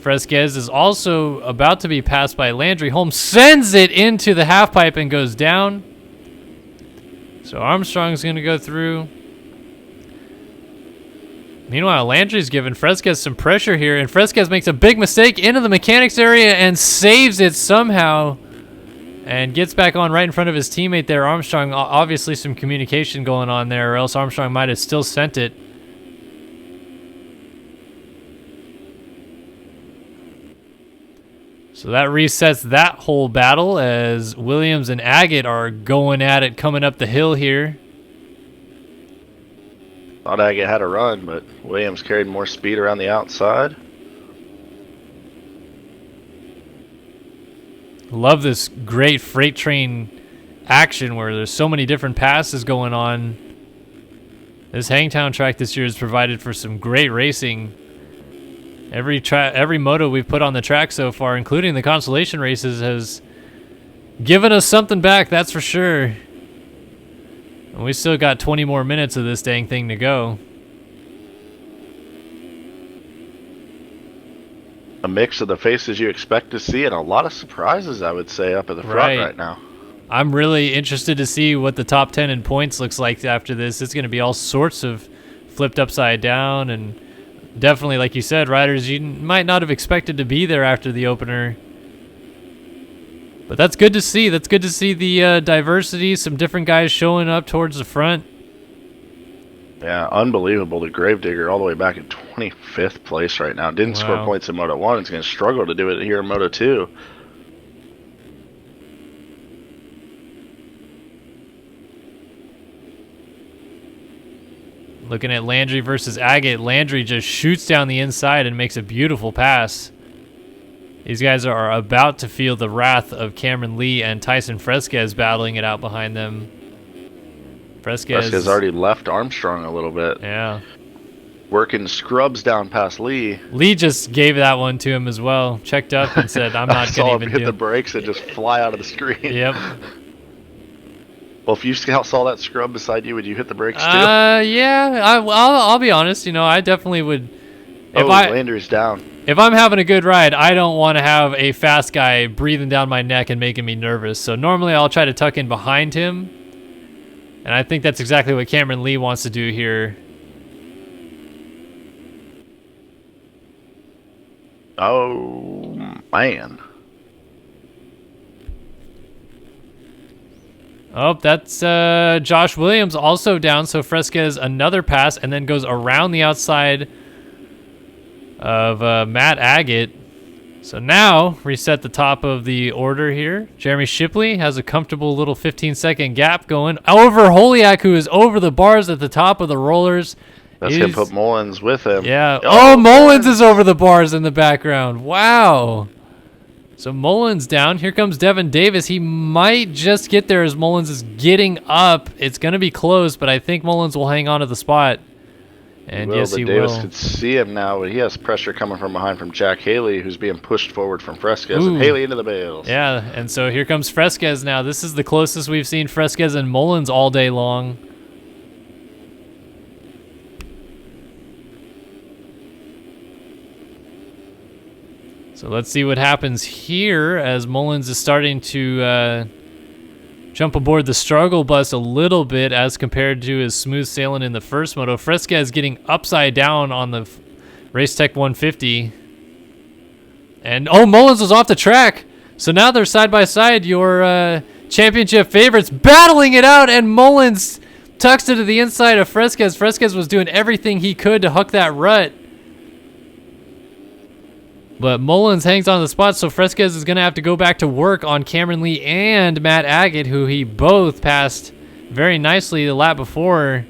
Fresquez is also about to be passed by Landry. Holm sends it into the half pipe and goes down. So Armstrong's going to go through. Meanwhile, Landry's giving Fresquez some pressure here, and Fresquez makes a big mistake into the mechanics area and saves it somehow and gets back on right in front of his teammate there. Armstrong, obviously some communication going on there, or else Armstrong might have still sent it. So that resets that whole battle as Williams and Agate are going at it coming up the hill here. Thought Agate had a run, but Williams carried more speed around the outside. Love this great freight train action where there's so many different passes going on. This Hangtown track this year has provided for some great racing. Every moto we've put on the track so far, including the consolation races, has given us something back, that's for sure. And we still got 20 more minutes of this dang thing to go. A mix of the faces you expect to see and a lot of surprises, I would say, up at the front right now. I'm really interested to see what the top 10 in points looks like after this. It's going to be all sorts of flipped upside down, and definitely, like you said, riders you might not have expected to be there after the opener. But that's good to see. That's good to see the diversity, some different guys showing up towards the front. Yeah, unbelievable. The Gravedigger all the way back in 25th place right now. Didn't score points in Moto 1. He's going to struggle to do it here in Moto 2. Looking at Landry versus Agate. Landry just shoots down the inside and makes a beautiful pass. These guys are about to feel the wrath of Cameron Lee and Tyson Fresquez battling it out behind them. Fresquez already left Armstrong a little bit. Yeah. Working scrubs down past Lee. Lee just gave that one to him as well. Checked up and said, I'm not going to even hit the brakes and just fly out of the screen. Yep. Well, if you saw that scrub beside you, would you hit the brakes too? Yeah. I'll be honest. You know, I definitely would. Landry's down. If I'm having a good ride, I don't want to have a fast guy breathing down my neck and making me nervous. So normally I'll try to tuck in behind him. And I think that's exactly what Cameron Lee wants to do here. Oh, man. Oh, that's Josh Williams also down. So Fresquez another pass and then goes around the outside of Matt Agate. So now reset the top of the order here. Jeremy Shipley has a comfortable little 15-second gap going over Holiak, who is over the bars at the top of the rollers. That's going to put Mullins with him. Yeah. Oh, Mullins is over the bars in the background. Wow. So Mullins down. Here comes Devin Davis. He might just get there as Mullins is getting up. It's going to be close, but I think Mullins will hang on to the spot. And yes, he will. Davis could see him now, but he has pressure coming from behind from Jack Haley, who's being pushed forward from Fresquez. And Haley into the bales. Yeah, and so here comes Fresquez now. This is the closest we've seen Fresquez and Mullins all day long. So let's see what happens here as Mullins is starting to jump aboard the struggle bus a little bit as compared to his smooth sailing in the first moto. Fresquez getting upside down on the Race Tech 150. And, Mullins was off the track. So now they're side by side, your championship favorites battling it out, and Mullins tucks it to the inside of Fresquez. Fresquez was doing everything he could to huck that rut. But Mullins hangs on the spot, so Fresquez is going to have to go back to work on Cameron Lee and Matt Agate, who he both passed very nicely the lap before.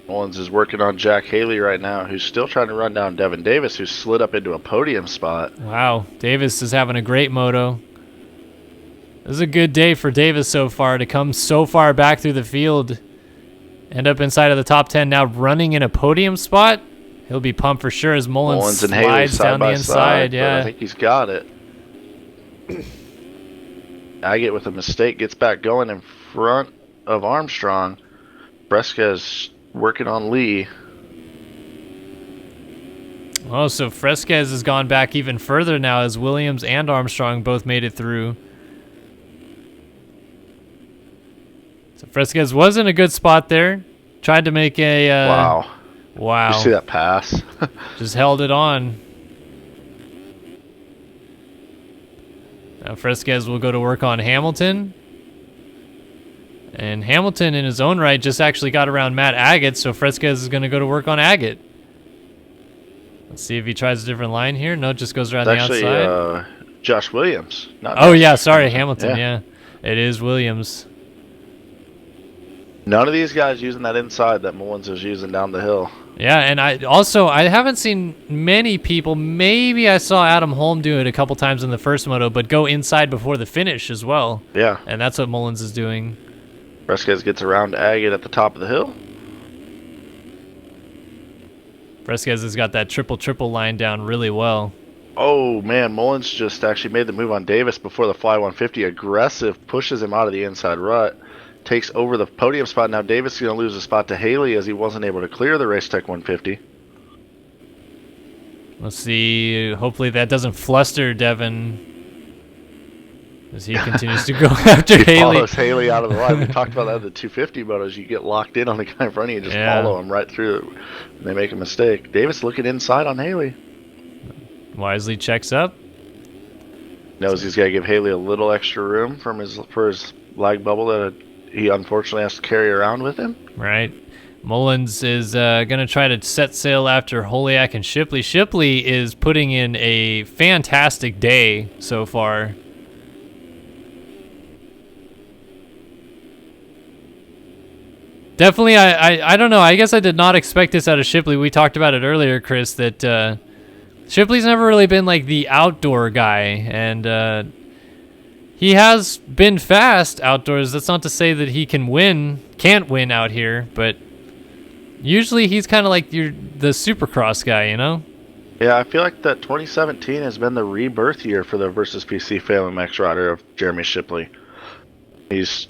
Mullins is working on Jack Haley right now, who's still trying to run down Devin Davis, who slid up into a podium spot. Wow, Davis is having a great moto. This is a good day for Davis so far to come so far back through the field. End up inside of the top 10 now, running in a podium spot. He'll be pumped for sure as Mullins and slides down the inside. Yeah, I think he's got it. Agate with a mistake gets back going in front of Armstrong. Fresquez working on Lee. Oh, so Fresquez has gone back even further now as Williams and Armstrong both made it through. So Fresquez was in a good spot there. Tried to make a... Wow. Wow. You see that pass? Just held it on. Now Fresquez will go to work on Hamilton. And Hamilton in his own right just actually got around Matt Agate, so Fresquez is going to go to work on Agate. Let's see if he tries a different line here. No, it just goes around the outside. Josh Williams. Yeah, sorry, Hamilton, yeah. It is Williams. None of these guys using that inside that Mullins is using down the hill. Yeah, and I haven't seen many people. Maybe I saw Adam Holm do it a couple times in the first moto, but go inside before the finish as well. Yeah. And that's what Mullins is doing. Fresquez gets around Agate at the top of the hill. Fresquez has got that triple line down really well. Oh, man, Mullins just actually made the move on Davis before the fly 150. Aggressive, pushes him out of the inside rut, takes over the podium spot. Now Davis is going to lose a spot to Haley as he wasn't able to clear the Race Tech 150. Let's see. Hopefully that doesn't fluster Devin as he continues to go after he Haley. Follows Haley out of the line. We talked about that in the 250 motos. You get locked in on the guy in front of you and just follow him right through. And they make a mistake. Davis looking inside on Haley. Wisely checks up. Knows he's got to give Haley a little extra room for his lag bubble that he unfortunately has to carry around with him. Right. Mullins is going to try to set sail after Holiak and Shipley. Shipley is putting in a fantastic day so far. Definitely, I don't know. I guess I did not expect this out of Shipley. We talked about it earlier, Chris, that Shipley's never really been like the outdoor guy, and he has been fast outdoors. That's not to say that he can't win out here, but usually he's kind of like the Supercross guy, you know? Yeah, I feel like that 2017 has been the rebirth year for the Versus PC Family Max rider of Jeremy Shipley. He's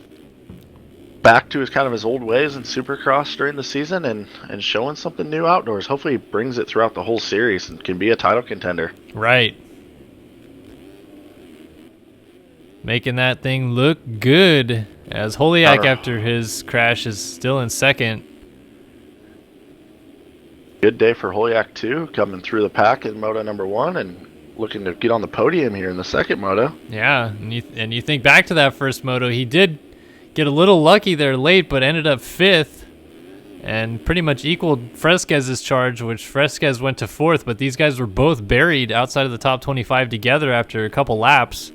back to his old ways in Supercross during the season and showing something new outdoors. Hopefully he brings it throughout the whole series and can be a title contender. Right. Making that thing look good as Holiak after his crash is still in second. Good day for Holiak too, coming through the pack in Moto number 1 and looking to get on the podium here in the second Moto. Yeah, and you think back to that first Moto, he did get a little lucky there late, but ended up 5th and pretty much equaled Fresquez's charge, which Fresquez went to 4th, but these guys were both buried outside of the top 25 together after a couple laps.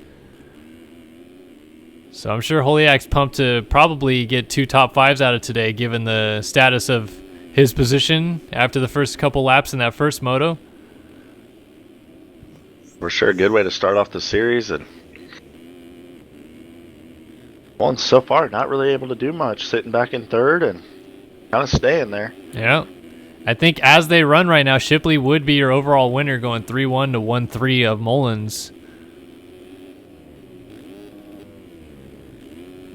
So I'm sure Holiak's pumped to probably get 2 top 5s out of today, given the status of his position after the first couple laps in that first Moto. For sure, a good way to start off the series. And one so far not really able to do much, sitting back in third and kind of staying there. Yeah, I think as they run right now, Shipley would be your overall winner, going 3-1 to 1-3 of Mullins.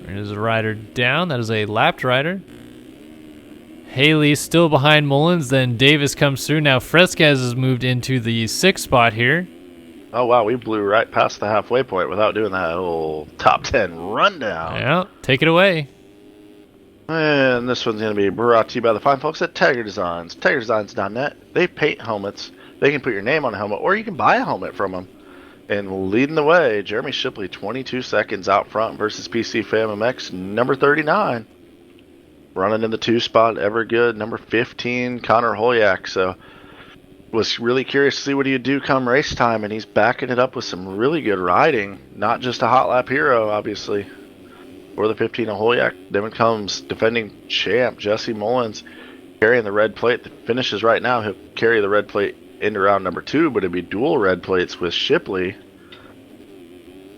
There's a rider down. That is a lapped rider. Haley still behind Mullins. Then Davis comes through. Now Fresquez has moved into the 6th spot here. Oh, wow. We blew right past the halfway point without doing that whole top 10 rundown. Yeah, take it away. And this one's going to be brought to you by the fine folks at Tiger Designs. TigerDesigns.net. They paint helmets. They can put your name on a helmet, or you can buy a helmet from them. And leading the way, Jeremy Shipley, 22 seconds out front versus PC Fam MX, number 39. Running in the 2 spot, ever good, number 15, Connor Holiak. So was really curious to see what he'd do come race time, and he's backing it up with some really good riding. Not just a hot lap hero, obviously. For the 15 of Holiak, then comes defending champ Jesse Mullins, carrying the red plate. The finishes right now, he'll carry the red plate into round number 2, but it'd be dual red plates with Shipley.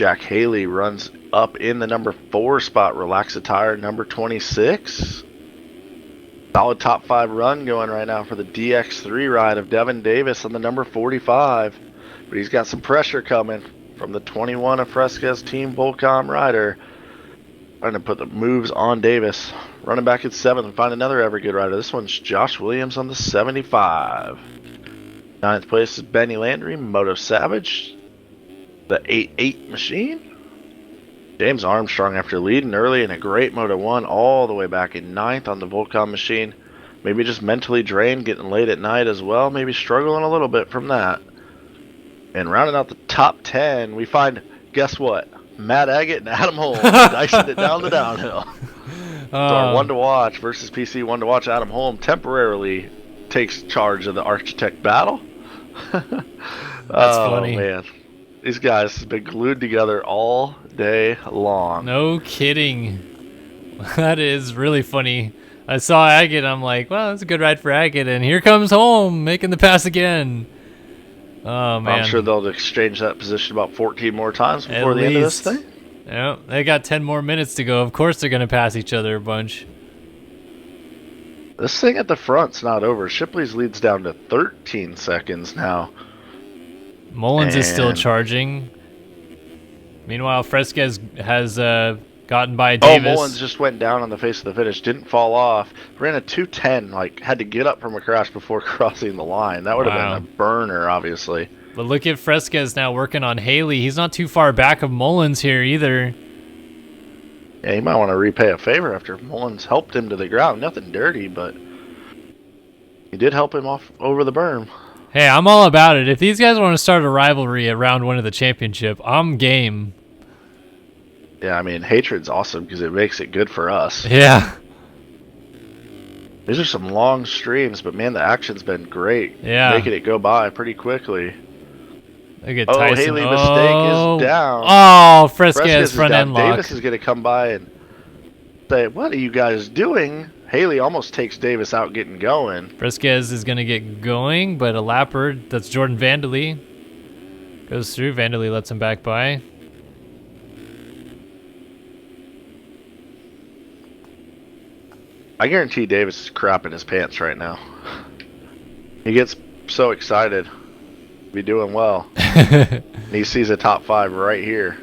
Jack Haley runs up in the number 4 spot, Relax Attire, number 26. Solid top 5 run going right now for the DX3 ride of Devin Davis on the number 45. But he's got some pressure coming from the 21 of Fresquez Team Volcom rider. Trying to put the moves on Davis. Running back at 7th and find another ever good rider. This one's Josh Williams on the 75. 9th place is Benny Landry, Moto Savage. The 8-8 machine. James Armstrong, after leading early in a great Moto 1, all the way back in 9th on the Volcom machine. Maybe just mentally drained, getting late at night as well. Maybe struggling a little bit from that. And rounding out the top 10, we find, guess what? Matt Agate and Adam Holmes dicing it down the downhill. So our 1 to watch versus PC 1 to watch. Adam Holmes temporarily takes charge of the Architect battle. That's funny. Man. These guys have been glued together all day long. No kidding. That is really funny. I saw Agate, I'm like, well, that's a good ride for Agate, and here comes Holm making the pass again. Oh, man. I'm sure they'll exchange that position about 14 more times before the end of this thing. Yeah, they got 10 more minutes to go. Of course they're going to pass each other a bunch. This thing at the front's not over. Shipley's leads down to 13 seconds now. Mullins is still And- charging. Meanwhile, Fresquez has gotten by Davis. Oh, Mullins just went down on the face of the finish. Didn't fall off. Ran a 2:10. Like, had to get up from a crash before crossing the line. That would have Wow. been a burner, obviously. But look at Fresquez now working on Haley. He's not too far back of Mullins here either. Yeah, he might want to repay a favor after Mullins helped him to the ground. Nothing dirty, but he did help him off over the berm. Hey, I'm all about it. If these guys want to start a rivalry at round 1 of the championship, I'm game. Yeah, I mean, hatred's awesome because it makes it good for us. Yeah. These are some long streams, but man, the action's been great. Yeah. Making it go by pretty quickly. Look at Oh, Tyson. Haley mistake is down. Oh, Fresquez Fresquez is front down. end lock. Davis is going to come by and say, "What are you guys doing?" Haley almost takes Davis out getting going. Fresquez is going to get going, but a lapper, that's Jordan Vanderlee, goes through. Vanderlee lets him back by. I guarantee Davis is crapping his pants right now. He gets so excited to be doing well. And he sees a top 5 right here.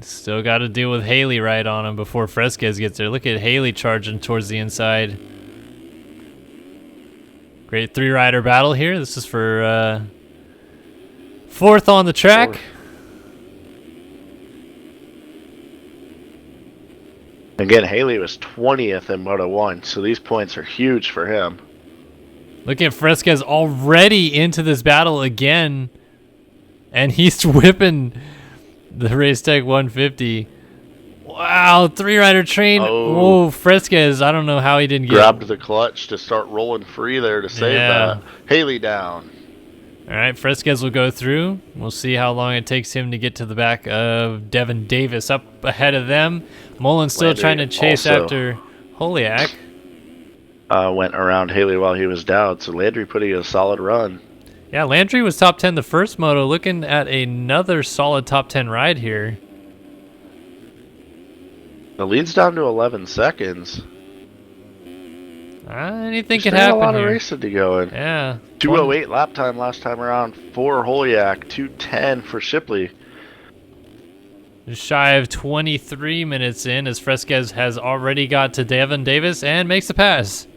Still got to deal with Haley right on him before Fresquez gets there. Look at Haley charging towards the inside. Great 3-rider battle here. This is for 4th on the track. 4th. Again, Haley was 20th in Moto 1, so these points are huge for him. Look at Fresquez already into this battle again. And he's whipping the Race Tech 150. Wow, 3-rider train. Oh. Whoa, Fresquez. I don't know how he didn't get Grabbed the clutch to start rolling free there to save that. Haley down. All right, Fresquez will go through. We'll see how long it takes him to get to the back of Devin Davis. Up ahead of them. Mullins still Landry trying to chase also after Holiak. Went around Haley while he was down, so Landry putting a solid run. Yeah, Landry was top 10 the first moto. Looking at another solid top 10 ride here. The lead's down to 11 seconds. Anything There's can still happen a lot here. of racing to go in. Yeah. 2:08 lap time last time around for Holiak, 2:10 for Shipley. Just shy of 23 minutes in as Fresquez has already got to Devin Davis and makes the pass.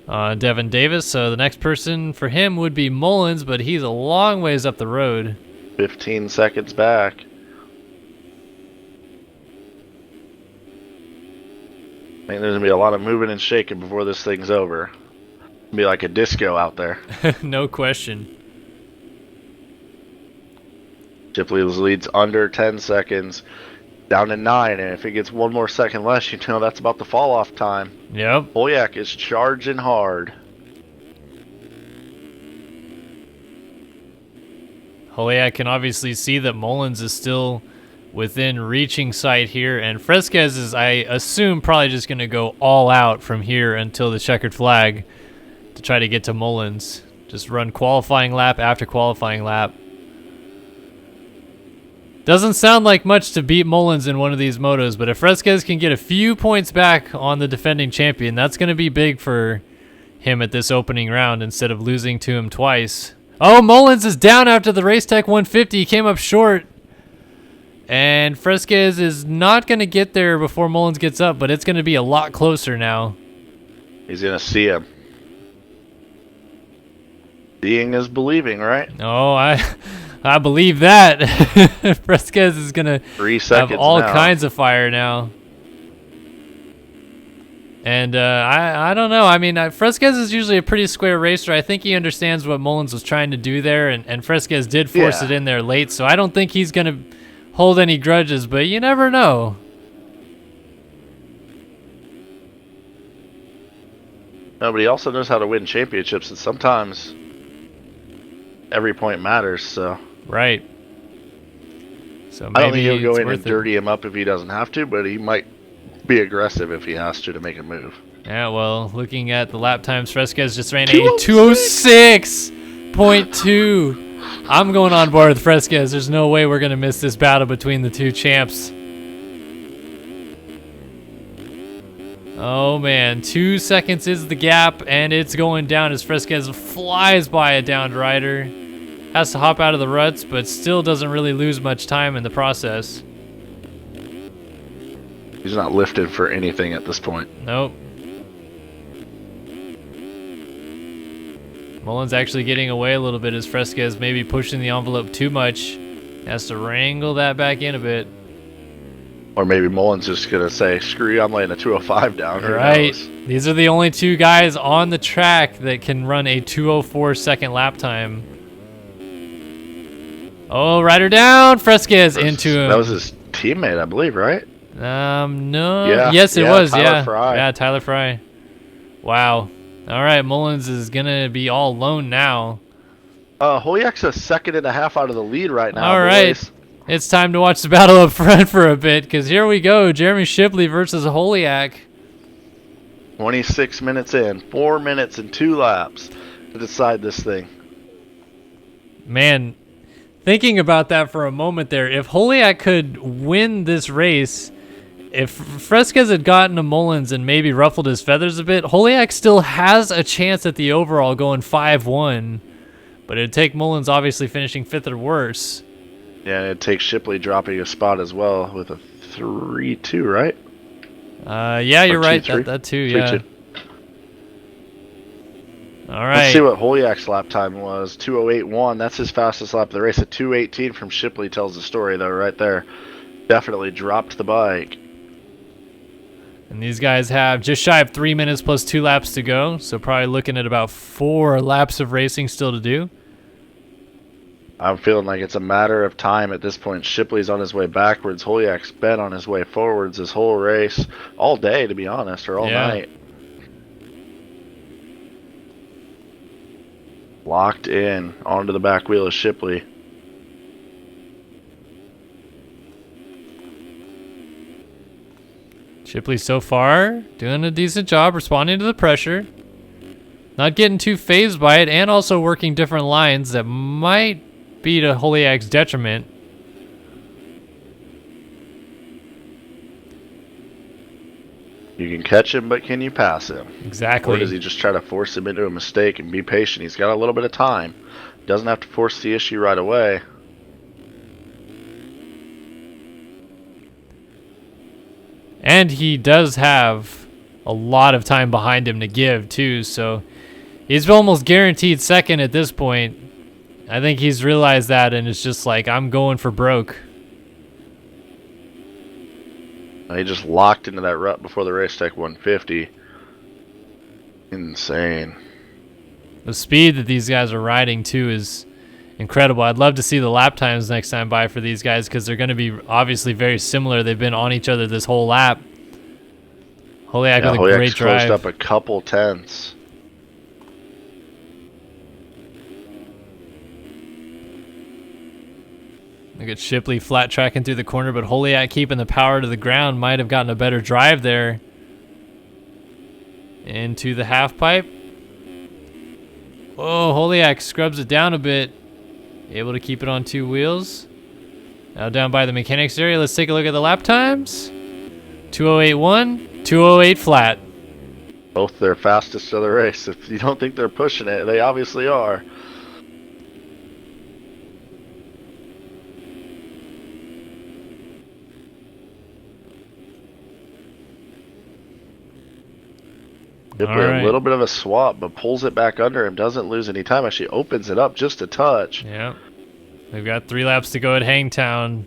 Devin Davis, so the next person for him would be Mullins, but he's a long ways up the road. 15 seconds back. I think there's going to be a lot of moving and shaking before this thing's over. It'll be like a disco out there. No question. Shipley's leads under 10 seconds, down to 9, and if it gets one more second less, you know that's about the fall-off time. Yep. Holiak is charging hard. Holiak can obviously see that Mullins is still within reaching sight here, and Fresquez is, I assume, probably just going to go all out from here until the checkered flag to try to get to Mullins. Just run qualifying lap after qualifying lap. Doesn't sound like much to beat Mullins in one of these motos, but if Fresquez can get a few points back on the defending champion, that's going to be big for him at this opening round instead of losing to him twice. Oh, Mullins is down after the Race Tech 150. He came up short. And Fresquez is not going to get there before Mullins gets up, but it's going to be a lot closer now. He's going to see him. Seeing is believing, right? Oh, I believe that. Fresquez is going to 3 seconds have all now. kinds of fire now. And I don't know. I mean, Fresquez is usually a pretty square racer. I think he understands what Mullins was trying to do there, and Fresquez did force it in there late, so I don't think he's going to hold any grudges, but you never know. No, but he also knows how to win championships, and sometimes every point matters, so. Right. So maybe I don't think he'll go in worth and it. dirty him up if he doesn't have to, but he might be aggressive if he has to make a move. Yeah, well, looking at the lap times, Fresquez just ran a 2:06. 2:06.2. I'm going on board with Fresquez. There's no way we're going to miss this battle between the two champs. Oh man, 2 seconds is the gap, and it's going down as Fresquez flies by a downed rider. Has to hop out of the ruts, but still doesn't really lose much time in the process. He's not lifted for anything at this point. Nope. Mullins actually getting away a little bit as Fresquez maybe pushing the envelope too much. Has to wrangle that back in a bit. Or maybe Mullins just going to say, screw you, I'm laying a 205 down. Right. These are the only two guys on the track that can run a 204 second lap time. Oh, rider down. Fresquez into him. That was his teammate, I believe, right? No. Yeah, yes, it was. Tyler Fry. Yeah, Tyler Fry. Wow. All right, Mullins is going to be all alone now. Hoyak's a second and a half out of the lead right now. All right. Boys. It's time to watch the battle up front for a bit, because here we go. Jeremy Shipley versus Holiak. 26 minutes in. 4 minutes and 2 laps to decide this thing. Man, thinking about that for a moment there, if Holiak could win this race, if Fresquez had gotten to Mullins and maybe ruffled his feathers a bit, Holiak still has a chance at the overall going 5-1. But it'd take Mullins obviously finishing 5th or worse. Yeah, and it'd take Shipley dropping a spot as well with a 3-2, right? Yeah, you're right. 2-3? That too, yeah. 3-2. All right. Let's see what Holiak's lap time was. 2:08.1. That's his fastest lap of the race. A 2:18 from Shipley tells the story, though, right there. Definitely dropped the bike. And these guys have just shy of 3 minutes plus 2 laps to go, so probably looking at about 4 laps of racing still to do. I'm feeling like it's a matter of time at this point. Shipley's on his way backwards. Holiak's been on his way forwards this whole race. All day, to be honest, or all night. Locked in onto the back wheel of Shipley. Shipley so far doing a decent job responding to the pressure. Not getting too phased by it, and also working different lines that might be to Holiak's detriment. You can catch him, but can you pass him? Exactly. Or does he just try to force him into a mistake and be patient? He's got a little bit of time. Doesn't have to force the issue right away. And he does have a lot of time behind him to give, too, so he's almost guaranteed second at this point. I think he's realized that, and it's just like, I'm going for broke. He just locked into that rut before the race tech 150. Insane. The speed that these guys are riding, too, is incredible. I'd love to see the lap times next time by for these guys, because they're going to be obviously very similar. They've been on each other this whole lap. Holiak with a great drive. Closed up a couple tenths. Look at Shipley flat tracking through the corner, but Holiak keeping the power to the ground. Might have gotten a better drive there. Into the half pipe. Oh, Holiak scrubs it down a bit. Able to keep it on 2 wheels. Now down by the mechanics area. Let's take a look at the lap times. 2:08.1, 2:08 flat. Both their fastest of the race. If you don't think they're pushing it, they obviously are. Right. A little bit of a swap, but pulls it back under him. Doesn't lose any time. Actually opens it up just a touch. Yeah. We've got 3 laps to go at Hangtown.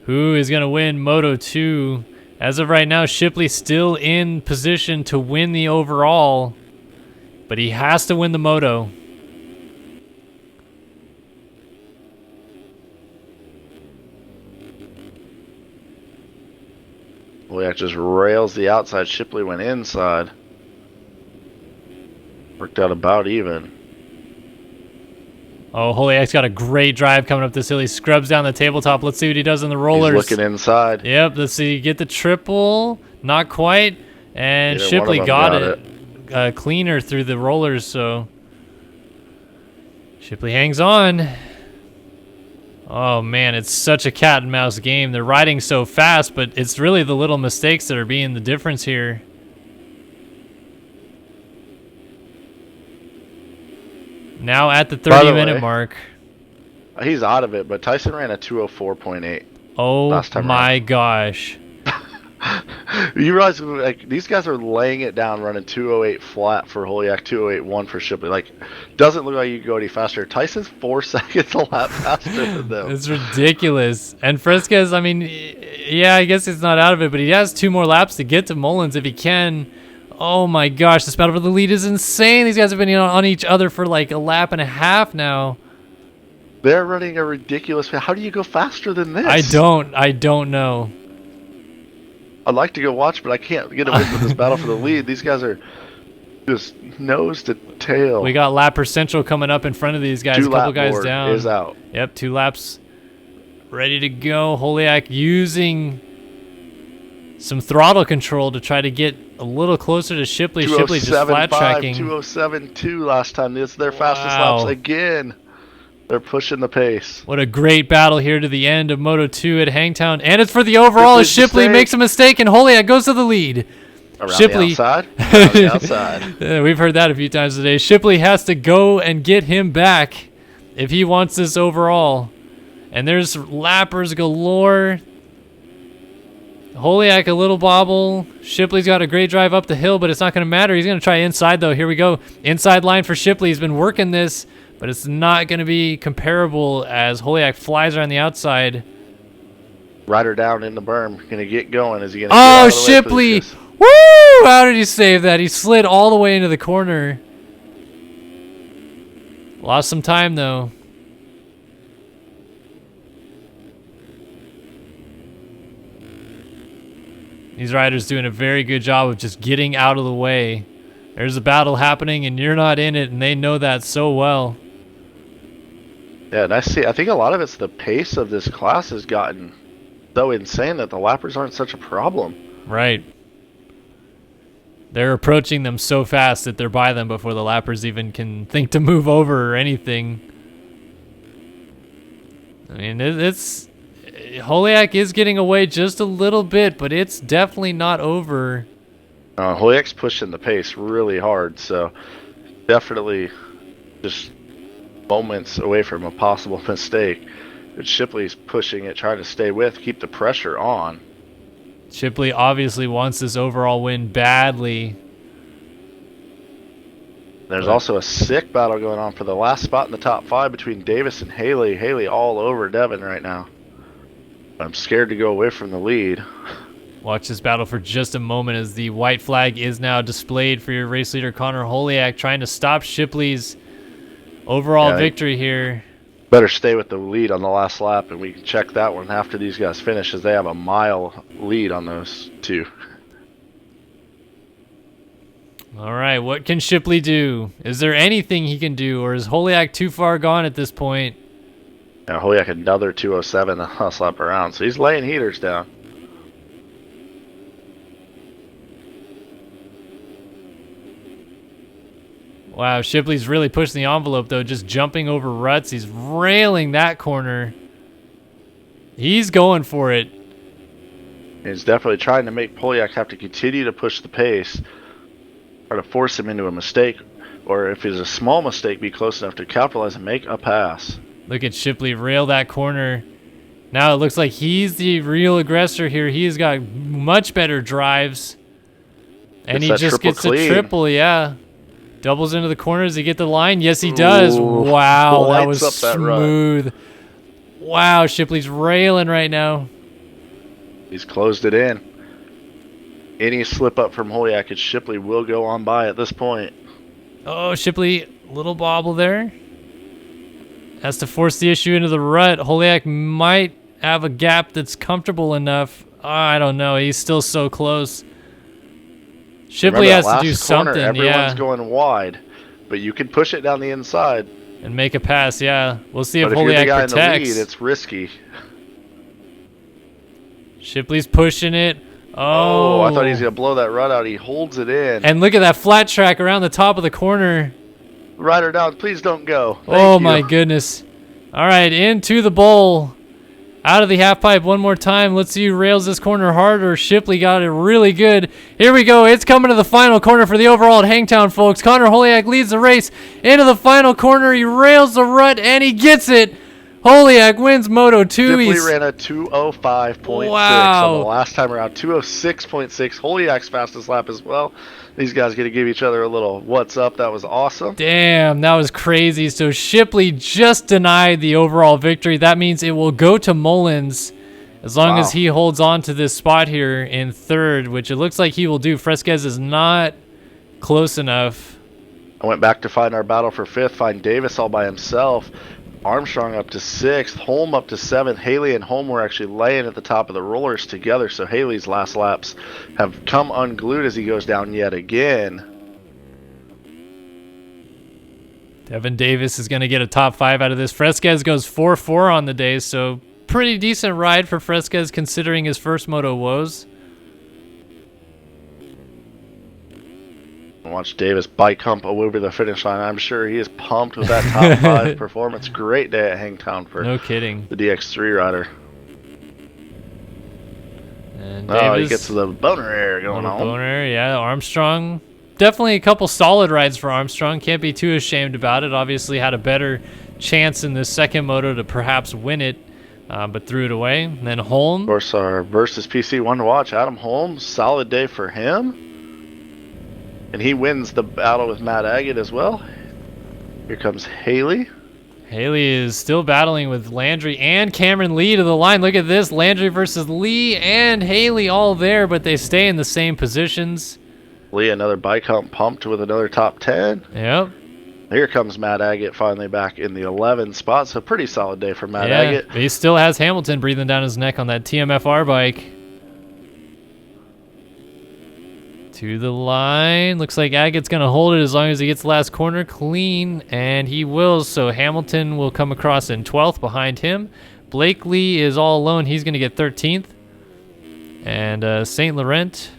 Who is going to win Moto 2? As of right now, Shipley still in position to win the overall, but he has to win the Moto. Holiak just rails the outside. Shipley went inside. Worked out about even. Oh, Holiak's got a great drive coming up this hill. He scrubs down the tabletop. Let's see what he does in the rollers. He's looking inside. Yep, let's see. Get the triple. Not quite. And Either Shipley got it. Cleaner through the rollers, so Shipley hangs on. Oh, man, it's such a cat and mouse game. They're riding so fast, but it's really the little mistakes that are being the difference here. Now at the By the 30-minute way, mark. He's out of it, but Tyson ran a 204.8. Oh last time my around. gosh. You realize, like, these guys are laying it down, running 208 flat for Holiak, 208.1 for Shipley. Like, doesn't look like you can go any faster. Tyson's 4 seconds a lap faster than them. It's ridiculous. And Fresquez, I mean, yeah, I guess he's not out of it, but he has 2 more laps to get to Mullins if he can. Oh my gosh, this battle for the lead is insane. These guys have been on each other for like a lap and a half now. They're running a ridiculous. How do you go faster than this? I don't know. I'd like to go watch, but I can't get away from this battle for the lead. These guys are just nose to tail. We got Lapper Central coming up in front of these guys. A couple guys down. Is out. Yep, 2 laps ready to go. Holiak using some throttle control to try to get a little closer to Shipley. Shipley just flat tracking. 207.2 last time. This is their fastest Wow. laps again. They're pushing the pace. What a great battle here to the end of Moto 2 at Hangtown. And it's for the overall as Shipley makes a mistake and Holiak goes to the lead. Around Shipley, the outside. Around the outside. We've heard that a few times today. Shipley has to go and get him back if he wants this overall. And there's lappers galore. Holiak a little bobble. Shipley's got a great drive up the hill, but it's not going to matter. He's going to try inside, though. Here we go. Inside line for Shipley. He's been working this, but it's not going to be comparable as Holiak flies around the outside. Rider down in the berm. Going to get going. Is he going to Oh, Shipley! Woo! How did he save that? He slid all the way into the corner. Lost some time, though. These riders doing a very good job of just getting out of the way. There's a battle happening, and you're not in it, and they know that so well. Yeah, and I think a lot of it's the pace of this class has gotten so insane that the lappers aren't such a problem. Right. They're approaching them so fast that they're by them before the lappers even can think to move over or anything. I mean, it's Holiak is getting away just a little bit, but it's definitely not over. Holiak's pushing the pace really hard, so definitely just moments away from a possible mistake. But Shipley's pushing it, trying to stay with, keep the pressure on. Shipley obviously wants this overall win badly. There's also a sick battle going on for the last spot in the top 5 between Davis and Haley. Haley all over Devin right now. I'm scared to go away from the lead. Watch this battle for just a moment as the white flag is now displayed for your race leader Connor Holiak, trying to stop Shipley's overall victory here. Better stay with the lead on the last lap, and we can check that one after these guys finish, as they have a mile lead on those two. All right, what can Shipley do? Is there anything he can do, or is Holiak too far gone at this point? Now Holiak another 207 the last lap around, so he's laying heaters down. Wow, Shipley's really pushing the envelope, though, just jumping over ruts. He's railing that corner. He's going for it. He's definitely trying to make Holiak have to continue to push the pace, try to force him into a mistake, or if it's a small mistake, be close enough to capitalize and make a pass. Look at Shipley rail that corner. Now it looks like he's the real aggressor here. He's got much better drives. And he just gets a triple, yeah. Doubles into the corner. Does he get the line? Yes, he does. Ooh, wow, that was smooth. That wow, Shipley's railing right now. He's closed it in. Any slip up from Holiak, and Shipley will go on by at this point. Oh, Shipley, little bobble there. Has to force the issue into the rut. Holiak might have a gap that's comfortable enough. I don't know. He's still so close. Shipley has to do something. Everyone's going wide, but you can push it down the inside and make a pass. Yeah, we'll see if Holiak you're the guy protects. In the lead, it's risky. Shipley's pushing it. Oh, I thought he was gonna blow that rut out. He holds it in. And look at that flat track around the top of the corner. Rider down, please don't go. Oh my goodness. All right, into the bowl. out of the half pipe one more time. Let's see who rails this corner harder. Shipley got it really good. Here we go. It's coming to the final corner for the overall at Hangtown, folks. Connor Holiak leads the race into the final corner. He rails the rut, and he gets it. Holiak wins Moto 2. Shipley ran a 2:05.6 Wow. on the last time around. 2:06.6. Holiak's fastest lap as well. These guys get to give each other a little what's up. That was awesome. Damn, that was crazy. So Shipley just denied the overall victory. That means it will go to Mullins as long as he holds on to this spot here in third, which it looks like he will do. Fresquez is not close enough. I went back to find our battle for fifth, find Davis all by himself. Armstrong up to sixth, Holm up to seventh. Haley and Holm were actually laying at the top of the rollers together, so Haley's last laps have come unglued as he goes down yet again. Devin Davis is going to get a top 5 out of this. Fresquez goes 4-4 on the day, so pretty decent ride for Fresquez considering his first moto woes. Watch Davis bike hump over the finish line. I'm sure he is pumped with that top 5 performance. Great day at Hangtown for no kidding. The DX3 rider. And He gets the boner air going on. Boner, yeah. Armstrong, definitely a couple solid rides for Armstrong. Can't be too ashamed about it. Obviously had a better chance in the second moto to perhaps win it, but threw it away. And then Holm. Of course, our versus PC one to watch. Adam Holm, solid day for him. And he wins the battle with Matt Agate as well. Here comes Haley. Haley is still battling with Landry and Cameron Lee to the line. Look at this. Landry versus Lee and Haley all there, but they stay in the same positions. Lee, another bike hump, pumped with another top 10. Yep. Here comes Matt Agate finally back in the 11th spot. So pretty solid day for Matt Agate. He still has Hamilton breathing down his neck on that TMFR bike. To the line. Looks like Agate's going to hold it as long as he gets the last corner clean, and he will. So Hamilton will come across in 12th behind him. Blakely is all alone. He's going to get 13th. And St. Laurent,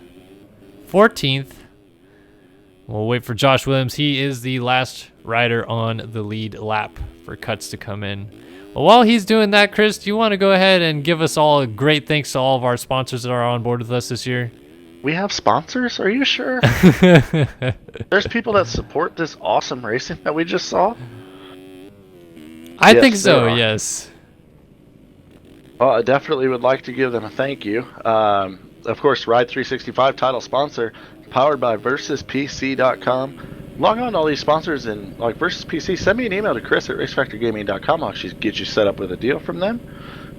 14th. We'll wait for Josh Williams. He is the last rider on the lead lap for cuts to come in. Well, while he's doing that, Chris, do you want to go ahead and give us all a great thanks to all of our sponsors that are on board with us this year? We have sponsors? Are you sure? There's people that support this awesome racing that we just saw? I think so, yes. Well, I definitely would like to give them a thank you. Of course, Ride 365 title sponsor, powered by VersusPC.com. Log on to all these sponsors and like Versus PC, send me an email to Chris at RaceFactorGaming.com. I'll actually get you set up with a deal from them.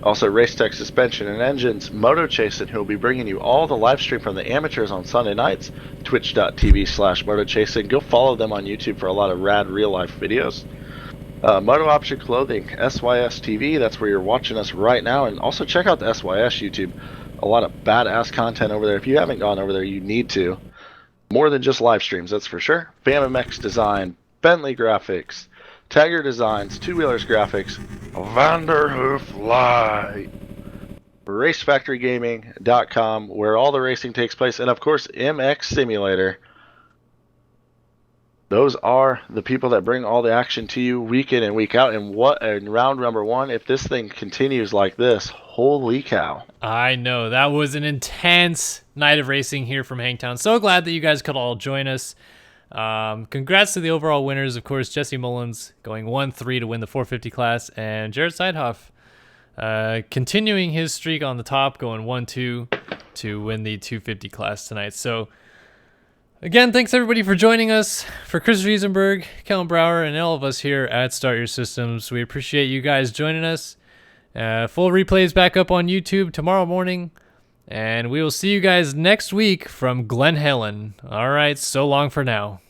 Also, Racetech Suspension and Engines, Moto Chasing, who will be bringing you all the live stream from the amateurs on Sunday nights, twitch.tv/Moto Chasing. Go follow them on YouTube for a lot of rad real-life videos. Moto Option Clothing, SYS TV, that's where you're watching us right now. And also check out the SYS YouTube. A lot of badass content over there. If you haven't gone over there, you need to. More than just live streams, that's for sure. FamiMX Design, Bentley Graphics, Tiger Designs, Two Wheelers Graphics, Vanderhoof Light, RaceFactoryGaming.com, where all the racing takes place, and of course MX Simulator. Those are the people that bring all the action to you week in and week out. And what in round number 1, if this thing continues like this, holy cow. I know, that was an intense night of racing here from Hangtown. So glad that you guys could all join us. Congrats to the overall winners, of course. Jesse Mullins going 1-3 to win the 450 class, and Jared Seidhoff continuing his streak on the top, going 1-2 to win the 250 class tonight. So again, thanks everybody for joining us. For Chris Riesenberg, Kellen Brauer, and all of us here at Start Your Systems, we appreciate you guys joining us. Full replays back up on YouTube tomorrow morning. And we will see you guys next week from Glen Helen. All right, so long for now.